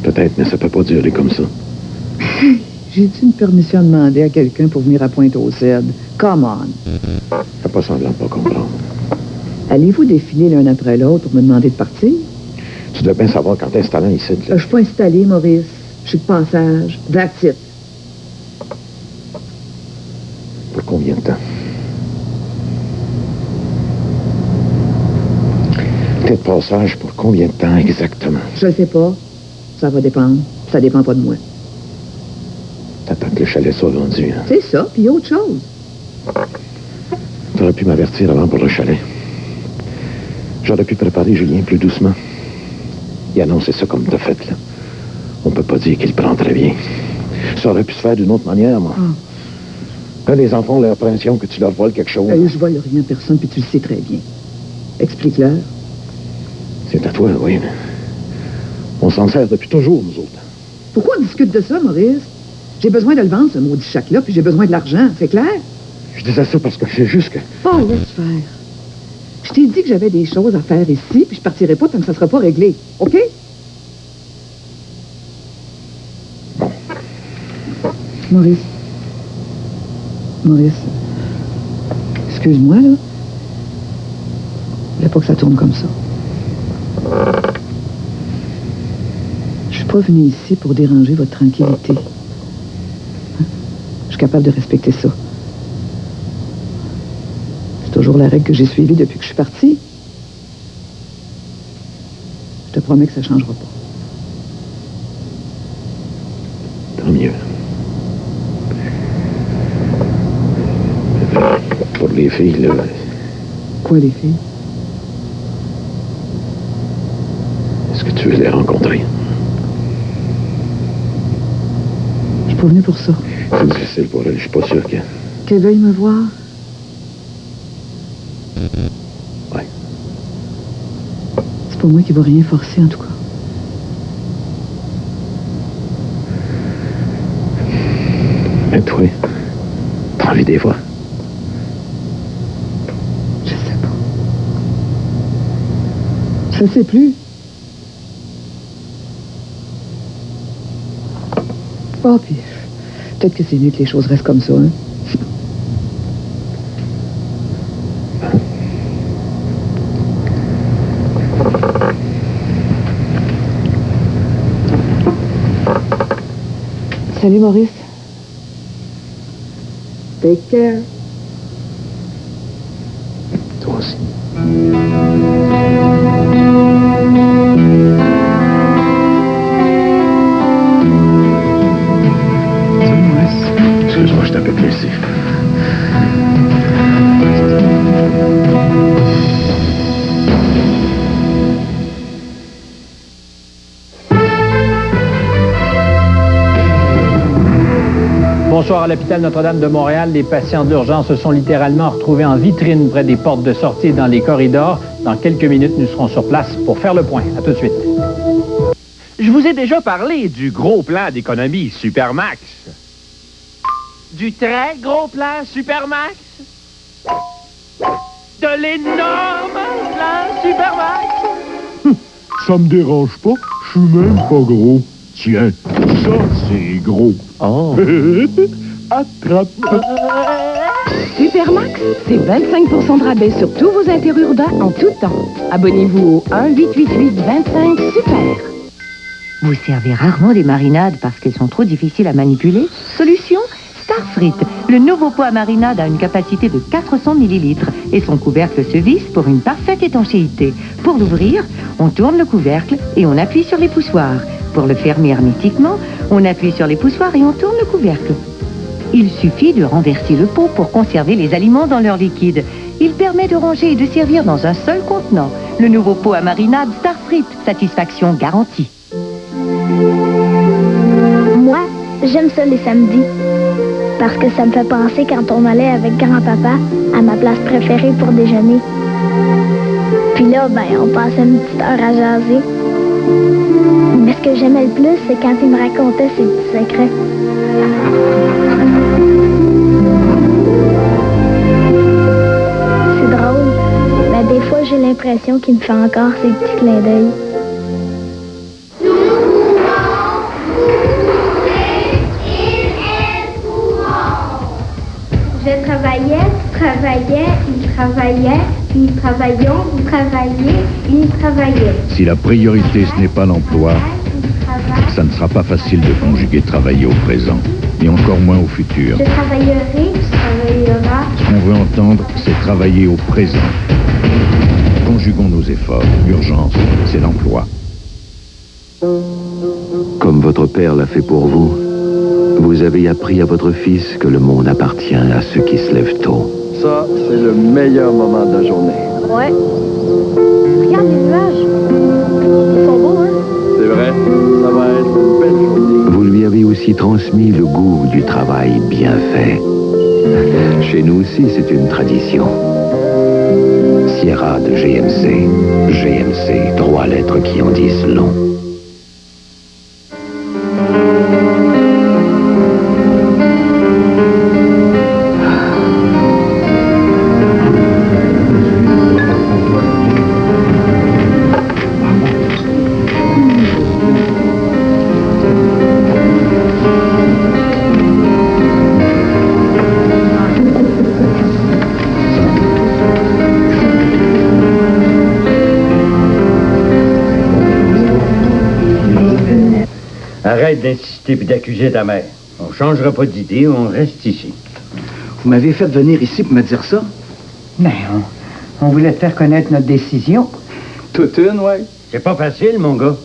S1: Peut-être, mais ça peut pas durer comme ça.
S22: J'ai-tu une permission à demander à quelqu'un pour venir à Pointe-aux-Cèdres? Come on.
S1: Fais pas semblant de pas comprendre.
S22: Allez-vous défiler l'un après l'autre pour me demander de partir?
S1: Tu dois bien savoir quand t'es installant ici.
S22: Je suis pas installée, Maurice. Je suis de passage. That's it.
S1: Pour combien de temps? T'es de passage pour combien de temps exactement?
S22: Je le sais pas. Ça va dépendre. Ça dépend pas de moi.
S1: T'attends que le chalet soit vendu, hein?
S22: C'est ça, puis autre chose.
S1: T'aurais pu m'avertir avant pour le chalet. J'aurais pu préparer Julien plus doucement. Il annonçait ça comme t'as fait, là. On peut pas dire qu'il le prend très bien. Ça aurait pu se faire d'une autre manière, moi. Les enfants ont l'impression que tu leur voles quelque chose.
S22: Je vole rien à personne, puis tu le sais très bien. Explique-leur.
S1: C'est à toi, oui, mais... On s'en sert depuis toujours, nous autres.
S22: Pourquoi on discute de ça, Maurice? J'ai besoin de le vendre, ce maudit chac-là, puis j'ai besoin de l'argent, c'est clair?
S1: Je disais ça parce que c'est juste que...
S22: Oh, laisse faire. Je t'ai dit que j'avais des choses à faire ici, puis je partirai pas tant que ça sera pas réglé, OK?
S1: Bon.
S22: Maurice. Excuse-moi, là. Je voulais pas que ça tourne comme ça. Je suis pas venue ici pour déranger votre tranquillité. Hein? Je suis capable de respecter ça. C'est toujours la règle que j'ai suivie depuis que je suis partie. Je te promets que ça changera pas.
S1: Tant mieux. Pour les filles, là...
S22: Quoi, les filles?
S1: Est-ce que tu veux les rencontrer?
S22: Je suis pas venue pour ça.
S1: C'est difficile pour elle, je suis pas sûr que...
S22: Qu'elle veuille me voir.
S1: Ouais.
S22: C'est pas moi qui vais rien forcer, en tout cas.
S1: Et toi, t'as envie des fois?
S22: Je sais pas. Je sais plus. Oh, puis peut-être que c'est mieux que les choses restent comme ça, hein? Salut, Maurice.
S2: Take care.
S1: Toi aussi. Excuse-moi, je suis un peu blessé.
S3: Bonsoir à l'hôpital Notre-Dame de Montréal. Les patients d'urgence se sont littéralement retrouvés en vitrine près des portes de sortie et dans les corridors. Dans quelques minutes, nous serons sur place pour faire le point. À tout de suite.
S7: Je vous ai déjà parlé du gros plan d'économie Supermax. Du très gros plan Supermax. De l'énorme plan Supermax.
S20: Ça me dérange pas, je suis même pas gros. Tiens, ça c'est gros.
S3: Oh.
S20: Attrape.
S4: Supermax, c'est 25% de rabais sur tous vos interurbains en tout temps. Abonnez-vous au 1-888-25-SUPER.
S6: Vous servez rarement des marinades parce qu'elles sont trop difficiles à manipuler? Solution Starfrit. Le nouveau pot à marinade a une capacité de 400 ml et son couvercle se visse pour une parfaite étanchéité. Pour l'ouvrir, on tourne le couvercle et on appuie sur les poussoirs. Pour le fermer hermétiquement, on appuie sur les poussoirs et on tourne le couvercle. Il suffit de renverser le pot pour conserver les aliments dans leur liquide. Il permet de ranger et de servir dans un seul contenant. Le nouveau pot à marinade Starfrit. Satisfaction garantie.
S12: Moi, j'aime ça les samedis. Parce que ça me fait penser quand on allait avec grand-papa à ma place préférée pour déjeuner. Puis là, on passait une petite heure à jaser. Mais ce que j'aimais le plus, c'est quand il me racontait ses petits secrets. C'est drôle, mais des fois, j'ai l'impression qu'il me fait encore ses petits clins d'œil.
S23: Je travaillais, tu travaillais, il travaillait, nous travaillions, vous travailliez, il travaillait.
S8: Si la priorité, ce n'est pas l'emploi, ça ne sera pas facile de conjuguer travailler au présent, et encore moins au futur.
S23: Je travaillerai, tu travailleras.
S8: Ce qu'on veut entendre, c'est travailler au présent. Conjuguons nos efforts. L'urgence, c'est l'emploi.
S1: Comme votre père l'a fait pour vous, vous avez appris à votre fils que le monde appartient à ceux qui se lèvent tôt.
S18: Ça, c'est le meilleur moment de la journée.
S12: Ouais. Regarde les nuages. Ils sont beaux, hein?
S18: C'est vrai, ça va être une belle journée.
S1: Vous lui avez aussi transmis le goût du travail bien fait. Chez nous aussi, c'est une tradition. Sierra de GMC. GMC, 3 lettres qui en disent long.
S11: Arrête d'insister et d'accuser ta mère. On changera pas d'idée, on reste ici.
S5: Vous m'avez fait venir ici pour me dire ça?
S10: Ben, on voulait te faire connaître notre décision.
S5: Toute une, ouais.
S11: C'est pas facile, mon gars.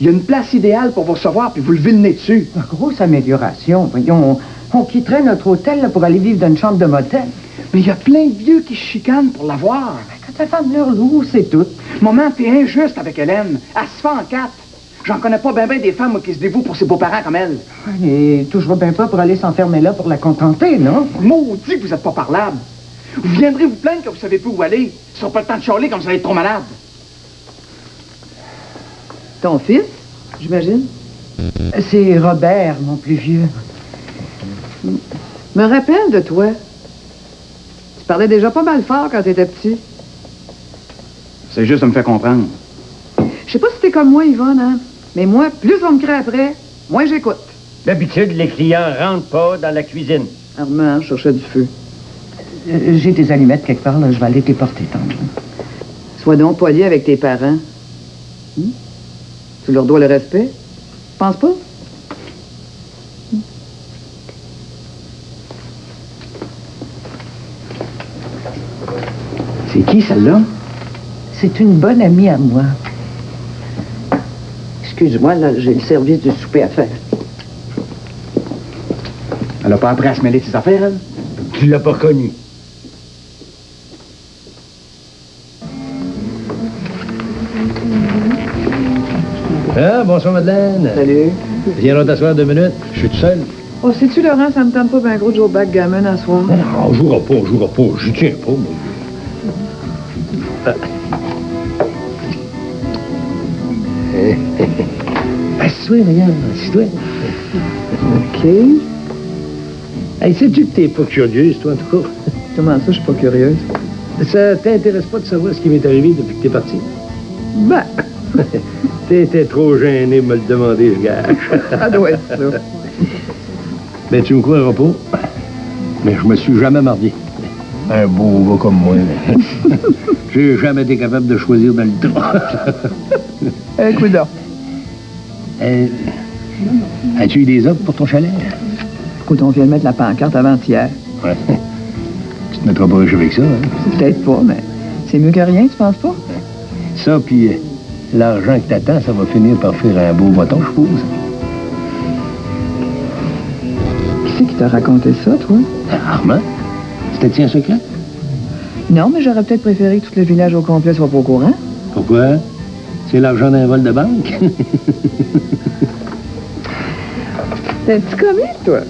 S5: Il y a une place idéale pour vous recevoir, puis vous levez le nez dessus.
S10: Une grosse amélioration. Voyons, on quitterait notre hôtel là, pour aller vivre dans une chambre de motel.
S5: Mais il y a plein de vieux qui se chicanent pour l'avoir.
S10: Quand ta femme leur loue, c'est tout.
S5: Maman, t'es injuste avec Hélène. Elle se fait en 4. J'en connais pas bien des femmes moi, qui se dévouent pour ses beaux-parents comme elle.
S10: Et toujours bien pas pour aller s'enfermer là pour la contenter, non?
S5: Maudit que vous êtes pas parlable. Vous viendrez vous plaindre que vous savez plus où aller. Ce sera pas le temps de chialer comme vous allez être trop malade.
S2: Ton fils, j'imagine?
S10: C'est Robert, mon plus vieux.
S2: Me rappelle de toi. Tu parlais déjà pas mal fort quand t'étais petit.
S5: C'est juste de me faire comprendre.
S2: Je sais pas si t'es comme moi, Yvonne, hein? Mais moi, plus on me crée après, moins j'écoute.
S11: D'habitude, les clients rentrent pas dans la cuisine.
S2: Armand, je cherchais du feu.
S10: J'ai des allumettes quelque part, là. Je vais aller t'y porter, tantôt.
S2: Sois donc poli avec tes parents. Tu leur dois le respect? Pense pas?
S10: C'est qui, celle-là? C'est une bonne amie à moi. Excuse-moi, là, j'ai le service du souper à faire.
S5: Elle n'a pas appris à se mêler de ses affaires, elle?
S11: Tu l'as pas connue.
S9: Ah, bonsoir, Madeleine.
S10: Salut.
S9: Viens t'asseoir 2 minutes. Je suis tout seul.
S22: Oh, sais-tu, Laurent, ça me tente pas bien gros de jouer au backgammon à soir.
S9: Non, on jouera pas. J'y tiens pas, moi. Assis-toi, regarde, assis-toi.
S22: OK.
S9: Hey, sais-tu que t'es pas curieuse, toi, en tout cas?
S22: Comment ça, je suis pas curieuse?
S9: Ça t'intéresse pas de savoir ce qui m'est arrivé depuis que t'es parti?
S22: Ben.
S9: T'étais trop gêné de me le demander, je gâche.
S22: Ça doit être ça.
S9: Ben, tu me croiras pas, mais je me suis jamais marié. Un beau gars comme moi. J'ai jamais été capable de choisir dans le tas.
S22: Écoute donc.
S9: As-tu eu des offres pour ton chalet?
S22: Écoute, on vient de mettre la pancarte avant-hier.
S9: Ouais. Tu te mettras pas riche avec ça, hein?
S22: Peut-être pas, mais c'est mieux que rien, tu penses pas?
S9: Ça, puis l'argent que t'attends, ça va finir par faire un beau moton, je suppose.
S22: Qui c'est qui t'a raconté ça, toi?
S9: Armand? C'était-tu un secret?
S22: Non, mais j'aurais peut-être préféré que tout le village au complet soit pas au courant.
S9: Pourquoi? C'est l'argent d'un vol de banque?
S22: T'es-tu comique, toi?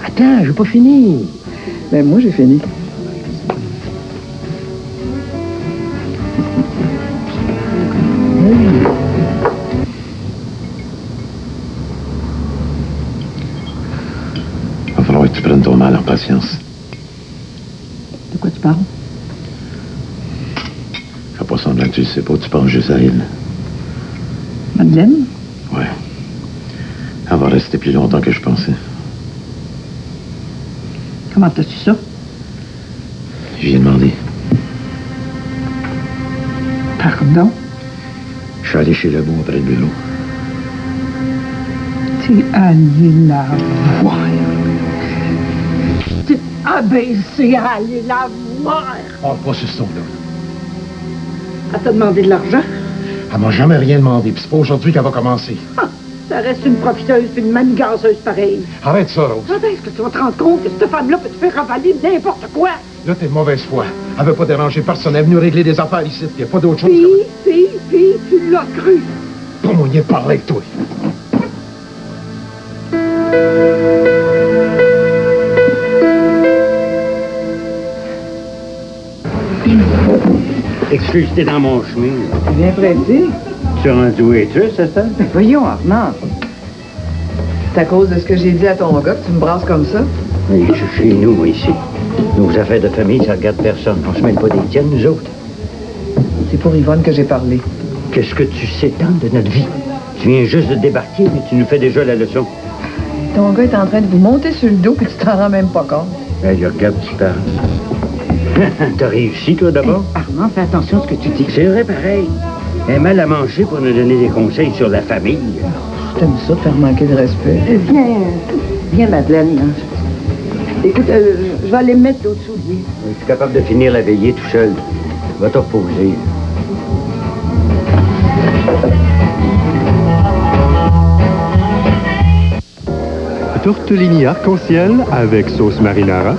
S9: Attends, j'ai pas fini.
S22: Ben, moi, j'ai fini.
S1: Va falloir que tu prennes ton mal en patience.
S22: De quoi tu parles?
S1: Fais pas semblant que tu le sais pas, tu penses juste à elle.
S22: Madeleine?
S1: Ouais. Elle va rester plus longtemps que je pensais.
S22: Comment t'as su ça?
S1: Je viens demander.
S22: Pardon?
S1: Je suis allé chez Lebeau après le bureau.
S22: T'es allé la voir. T'es abaissé à aller la voir.
S20: Oh, pas ce son-là.
S2: Elle t'a demandé de l'argent?
S20: Elle m'a jamais rien demandé, puis c'est pas aujourd'hui qu'elle va commencer.
S2: Ah, ça reste une profiteuse puis une maniganceuse pareille.
S20: Arrête ça, Rose.
S2: Quand est-ce que tu vas te rendre compte que cette femme-là peut te faire ravaler n'importe quoi?
S20: Là, t'es de mauvaise foi. Elle veut pas déranger personne. Elle est venue régler des affaires ici. Il n'y a pas d'autre chose.
S2: Puis, tu l'as cru.
S20: Pas moyen de parler avec toi.
S11: Excuse, t'es dans mon chemin.
S10: Bien pressé.
S11: Tu es rendu waitress, c'est ça?
S10: Mais voyons, Armand. C'est à cause de ce que j'ai dit à ton gars que tu me brasses comme ça?
S11: Oui, je suis chez nous, moi, ici. Nos affaires de famille, ça regarde personne. On se mêle pas des tiennes, nous autres.
S10: C'est pour Yvonne que j'ai parlé.
S11: Qu'est-ce que tu sais tant de notre vie? Tu viens juste de débarquer, mais tu nous fais déjà la leçon.
S10: Ton gars est en train de vous monter sur le dos puis tu t'en rends même pas compte.
S11: Allez, regarde, tu parles. T'as réussi, toi, d'abord?
S10: Armand, fais attention à ce que tu dis.
S11: C'est vrai, pareil. Elle est mal à manger pour nous donner des conseils sur la famille.
S10: T'aimes ça, te faire manquer de respect? Viens, Madeleine. Écoute, je vais aller me mettre d'autres souliers.
S11: Je suis capable de finir la veillée tout seul. Va te reposer.
S15: Tortellini arc-en-ciel avec sauce marinara,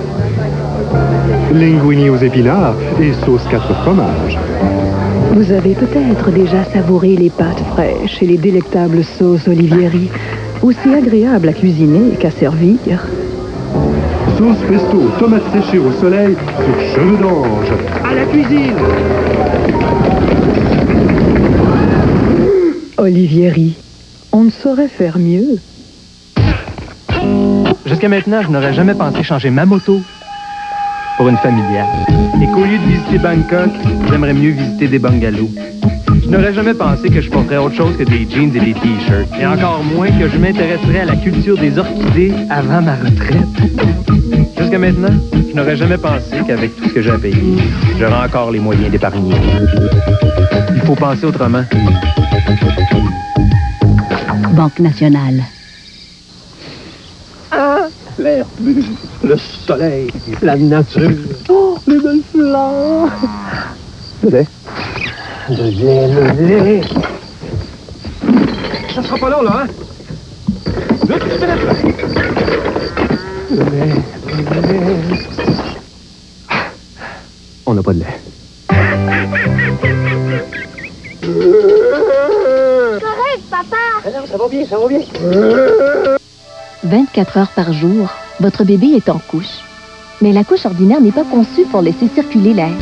S15: linguini aux épinards et sauce 4 fromages.
S19: Vous avez peut-être déjà savouré les pâtes fraîches et les délectables sauces Olivieri, aussi agréables à cuisiner qu'à servir.
S15: Sauce pesto, tomates séchées au soleil sur cheveux d'ange.
S19: À la cuisine! Olivieri, on ne saurait faire mieux.
S24: Jusqu'à maintenant, je n'aurais jamais pensé changer ma moto pour une familiale. Et qu'au lieu de visiter Bangkok, j'aimerais mieux visiter des bungalows. Je n'aurais jamais pensé que je porterais autre chose que des jeans et des t-shirts. Et encore moins que je m'intéresserais à la culture des orchidées avant ma retraite. Jusqu'à maintenant, je n'aurais jamais pensé qu'avec tout ce que j'ai à payer, j'aurais encore les moyens d'épargner. Il faut penser autrement.
S6: Banque nationale.
S9: Ah, l'air pur, le soleil, la nature, oh, les belles fleurs.
S1: Le lait.
S9: Le lait. Ça sera pas long, là, hein? Là, tu te mets le lait. On n'a pas de lait.
S23: Correct, papa!
S9: Non, ça va bien, ça va bien.
S14: 24 heures par jour, votre bébé est en couche. Mais la couche ordinaire n'est pas conçue pour laisser circuler l'air.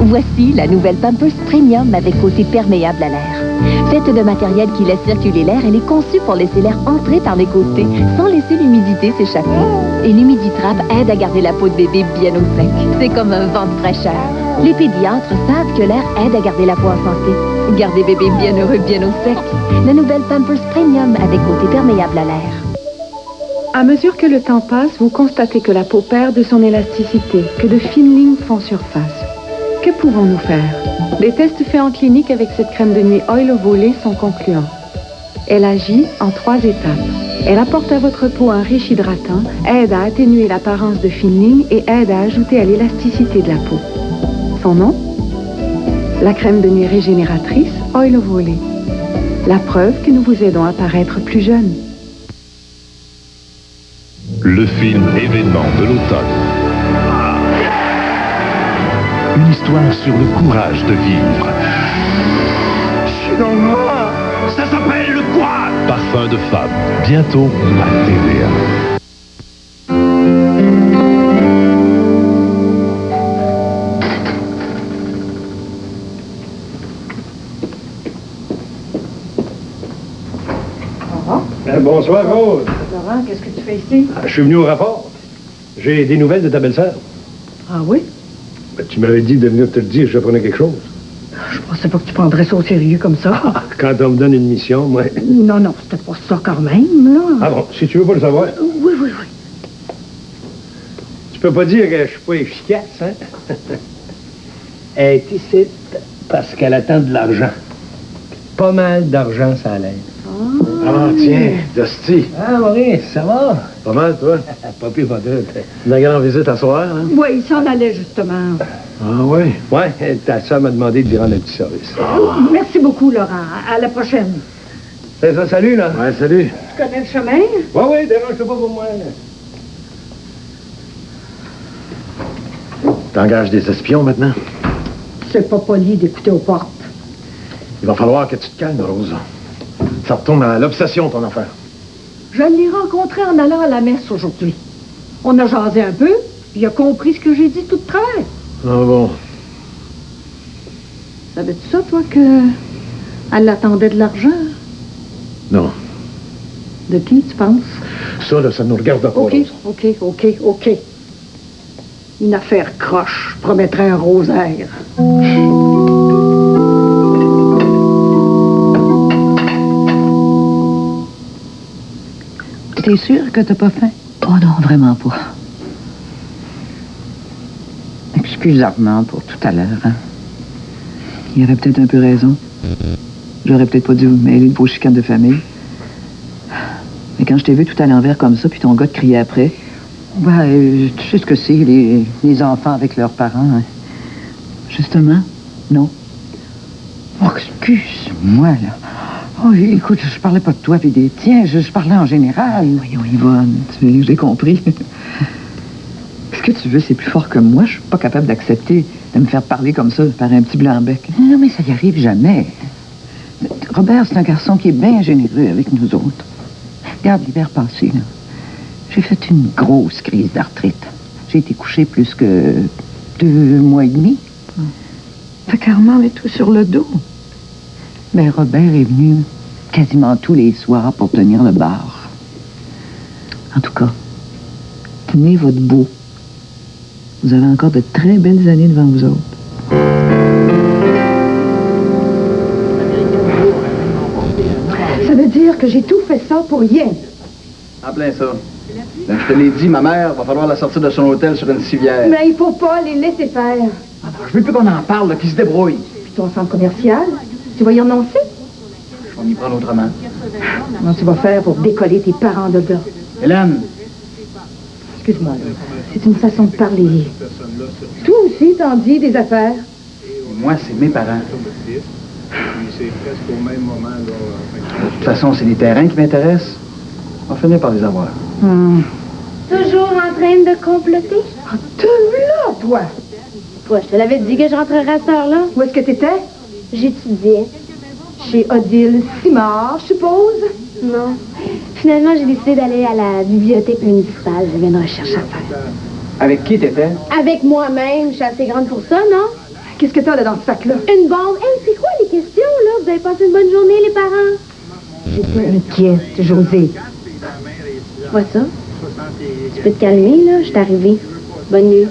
S14: Voici la nouvelle Pampers Premium avec côté perméable à l'air. Faite de matériel qui laisse circuler l'air, elle est conçue pour laisser l'air entrer par les côtés sans laisser l'humidité s'échapper. Et l'Humiditrap aide à garder la peau de bébé bien au sec. C'est comme un vent de fraîcheur. Les pédiatres savent que l'air aide à garder la peau en santé. Gardez bébé bien heureux, bien au sec. La nouvelle Pampers Premium avec côté perméable à l'air.
S2: À mesure que le temps passe, vous constatez que la peau perd de son élasticité, que de fines lignes font surface. Que pouvons-nous faire? Les tests faits en clinique avec cette crème de nuit Oil of Olay sont concluants. Elle agit en 3 étapes. Elle apporte à votre peau un riche hydratant, aide à atténuer l'apparence de fines lignes et aide à ajouter à l'élasticité de la peau. Son nom? La crème de nuit régénératrice Oil of Olay. La preuve que nous vous aidons à paraître plus jeune.
S16: Le film événement de l'automne. Une histoire sur le courage de vivre.
S9: Je suis dans le noir. Ça s'appelle le courage.
S16: Parfum de femme. Bientôt à TVA.
S9: Bonsoir, Rose.
S2: Laurent, qu'est-ce que tu fais ici?
S9: Je suis venu au rapport. J'ai des nouvelles de ta belle-sœur.
S2: Ah oui?
S9: Ben, tu m'avais dit de venir te le dire si j'apprenais quelque chose.
S2: Je pensais pas que tu prendrais ça au sérieux comme ça.
S9: Quand on me donne une mission, moi...
S2: Non, c'était pas ça quand même, là.
S9: Ah bon, si tu veux pas le savoir.
S2: Oui.
S9: Tu peux pas dire que je suis pas efficace, hein? Elle est ici parce qu'elle attend de l'argent. Pas mal d'argent, ça l'aide.
S1: Ah, tiens, Dusty.
S9: Ah, Maurice, ça va?
S1: Pas mal, toi?
S9: Pas pire, pas tout.
S1: La grande visite à soir, hein?
S2: Oui, il s'en allait, justement.
S1: Ah, oui?
S9: Ouais, ta soeur m'a demandé de lui rendre un petit service.
S2: Merci beaucoup, Laurent. À la prochaine.
S9: C'est ça, salut, là.
S1: Ouais, salut.
S2: Tu connais le chemin?
S9: Ouais, dérange-toi pas pour moi.
S1: T'engages des espions, maintenant?
S2: C'est pas poli d'écouter aux portes.
S1: Il va falloir que tu te calmes, Rose. Ça retourne à l'obsession, ton affaire.
S2: Je l'ai rencontré en allant à la messe aujourd'hui. On a jasé un peu, puis il a compris ce que j'ai dit tout de travers.
S1: Ah bon?
S2: Savais-tu ça, toi, que elle attendait de l'argent?
S1: Non.
S2: De qui, tu penses?
S1: Ça, là, ça ne nous regarde pas, Rose.
S2: OK. Une affaire croche. Je promettrais un rosaire.
S10: T'es sûr que t'as pas faim? Oh non, vraiment pas. Excuse Armand pour tout à l'heure, hein. Il avait peut-être un peu raison. J'aurais peut-être pas dû vous mêler de vos chicanes de famille. Mais quand je t'ai vu tout à l'envers comme ça, puis ton gars te criait après... tu sais ce que c'est, les enfants avec leurs parents, hein. Justement, non. Oh, excuse-moi, là. Oh, écoute, je parlais pas de toi et des tiens, je parlais en général. Voyons, Yvonne, j'ai compris. Ce que tu veux, c'est plus fort que moi. Je suis pas capable d'accepter de me faire parler comme ça par un petit blanc-bec. Non, mais ça y arrive jamais. Robert, c'est un garçon qui est bien généreux avec nous autres. Regarde, l'hiver passé, là, j'ai fait une grosse crise d'arthrite. J'ai été couchée plus que 2 mois et demi. Fait qu'Armand met tout sur le dos. Mais Robert est venu quasiment tous les soirs pour tenir le bar. En tout cas, tenez votre beau. Vous avez encore de très belles années devant vous autres.
S2: Ça veut dire que j'ai tout fait ça pour rien.
S5: En plein ça. Ben, je te l'ai dit, ma mère, va falloir la sortir de son hôtel sur une civière.
S2: Mais il faut pas les laisser faire.
S5: Je veux plus qu'on en parle, qu'ils se débrouillent.
S2: Puis ton centre commercial, tu vas y annoncer?
S5: Je vais m'y prendre autrement.
S2: Comment tu vas faire pour décoller tes parents de là?
S5: Hélène!
S2: Excuse-moi, c'est une façon de parler. Toi aussi, t'en dis des affaires.
S5: Moi, c'est mes parents.
S9: C'est presque au même moment, là.
S5: De toute façon, c'est les terrains qui m'intéressent. On va finir par les avoir.
S23: Toujours en train de comploter?
S7: Ah, te là, toi!
S23: Toi, je te l'avais dit que je rentrerais à cette heure-là.
S7: Où est-ce que t'étais?
S23: J'étudiais.
S7: Chez Odile Simard, je suppose?
S23: Non. Finalement, j'ai décidé d'aller à la bibliothèque municipale. J'avais une recherche à faire.
S5: Avec qui t'étais?
S23: Avec moi-même. Je suis assez grande pour ça, non?
S7: Qu'est-ce que t'as là dans ce sac-là?
S23: Une bombe. Hey, c'est quoi les questions, là? Vous avez passé une bonne journée, les parents?
S7: J'étais inquiète, Josée.
S23: Tu vois ça? Tu peux te calmer, là? Je suis arrivée. Bonne nuit.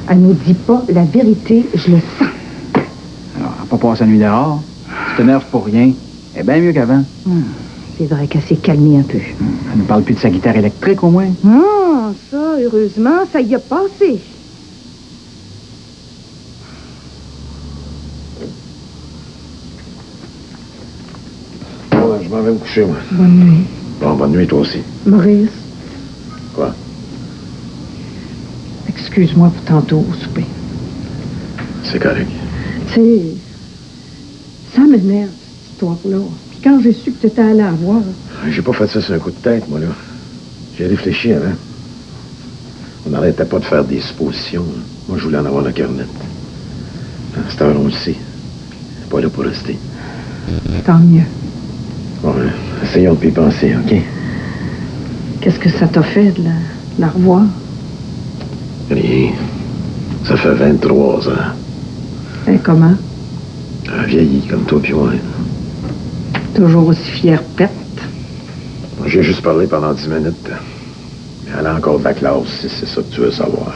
S7: Elle nous dit pas la vérité, je le sens.
S5: Alors, elle n'a pas passé la nuit dehors. Tu t'énerves pour rien. Elle est bien mieux qu'avant.
S7: C'est vrai qu'elle s'est calmée un peu.
S5: Elle ne parle plus de sa guitare électrique, au moins.
S7: Non, ça, heureusement, ça y a passé.
S1: Ouais, je m'en vais me coucher, moi.
S7: Bonne nuit.
S1: Bon, bonne nuit, toi aussi.
S7: Maurice,
S1: Quoi?
S7: excuse-moi pour tantôt au souper.
S1: C'est correct.
S7: Tu sais, ça m'énerve, cette histoire-là. Puis quand j'ai su que tu étais allé la voir...
S1: J'ai pas fait ça sur un coup de tête, moi, là. J'ai réfléchi avant. On n'arrêtait pas de faire des suppositions. Moi, je voulais en avoir la cornette. À cette heure, on le sait. C'est pas là pour rester.
S7: Tant mieux.
S1: Bon, essayons de y penser, OK?
S7: Qu'est-ce que ça t'a fait de la revoir?
S1: Rien. Ça fait 23 ans.
S7: Et comment?
S1: Elle a vieilli comme toi, puis moi.
S7: Toujours aussi fière perte.
S1: J'ai juste parlé pendant 10 minutes. Mais elle a encore de la classe, si c'est ça que tu veux savoir.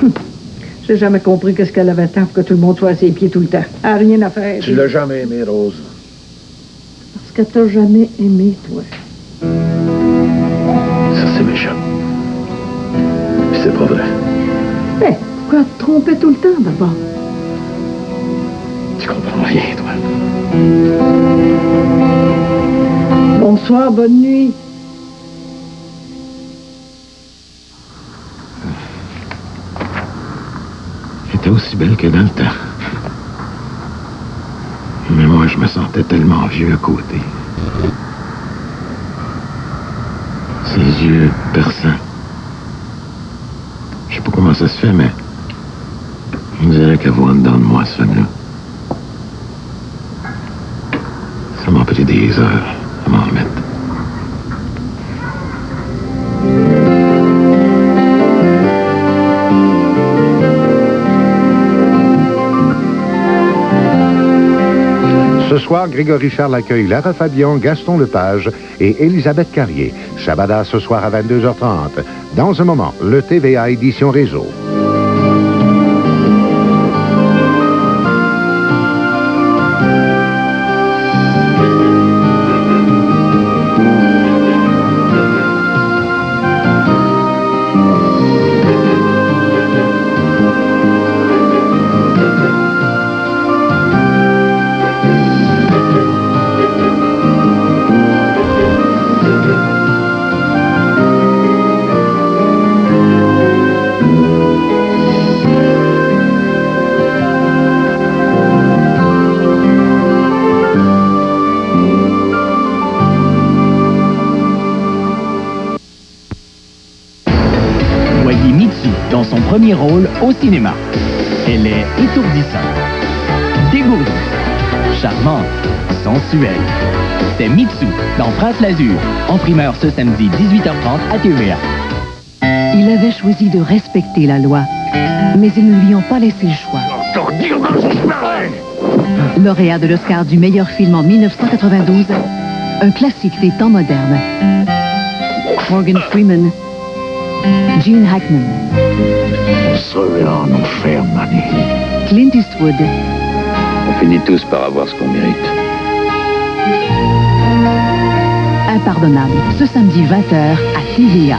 S7: J'ai jamais compris qu'est-ce qu'elle avait tant pour que tout le monde soit à ses pieds tout le temps. Elle a rien à faire.
S1: Tu l'as jamais aimé, Rose.
S7: Parce que t'as jamais aimé, toi.
S1: Ça, c'est méchant. Puis c'est pas vrai.
S7: Eh, pourquoi te tromper tout le temps, d'abord?
S1: Tu comprends rien, toi.
S7: Bonsoir, bonne nuit.
S1: Elle était aussi belle que dans le temps. Mais moi, je me sentais tellement vieux à côté. Ses yeux perçants. Je sais pas comment ça se fait, mais on dirait qu'elle voit en dedans de moi, ce femme-là. Ça m'a pris des heures à m'en remettre.
S13: Ce soir, Grégory Charles accueille Lara Fabian, Gaston Lepage et Elisabeth Carrier. Shabada ce soir à 22h30. Dans un moment, le TVA Édition Réseau.
S17: Premier rôle au cinéma. Elle est étourdissante, dégourdie, charmante, sensuelle. C'est Mitsu dans Prince Lazur, en primeur ce samedi 18h30 à TVA.
S6: Il avait choisi de respecter la loi, mais ils ne lui ont pas laissé le choix. Lauréat de l'Oscar du meilleur film en 1992, un classique des temps modernes. Morgan Freeman, Gene Hackman,
S1: Sauver en enfer, Manny.
S6: Clint Eastwood.
S11: On finit tous par avoir ce qu'on mérite.
S6: Impardonnable, ce samedi 20h à TVA.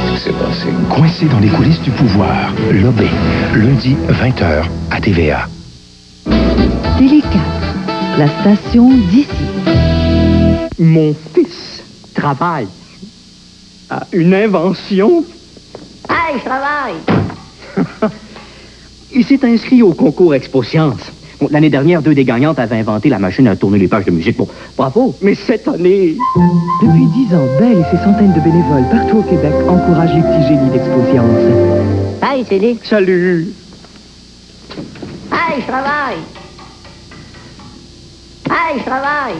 S11: Qu'est-ce qui s'est passé?
S16: Coincé dans les coulisses du pouvoir, Lobé, lundi 20h à TVA.
S6: Télé 4, la station d'ici.
S7: Mon fils travaille.
S3: Ah, une invention?
S4: Hey, je travaille!
S3: Il s'est inscrit au concours Expo Science. Bon, l'année dernière, 2 des gagnantes avaient inventé la machine à tourner les pages de musique. Bon, bravo, mais cette année...
S22: Depuis 10 ans, Belle et ses centaines de bénévoles partout au Québec encouragent les petits génies d'Expo Science.
S4: Hey, Céline!
S3: Salut!
S4: Hey, je travaille! Hey, je travaille!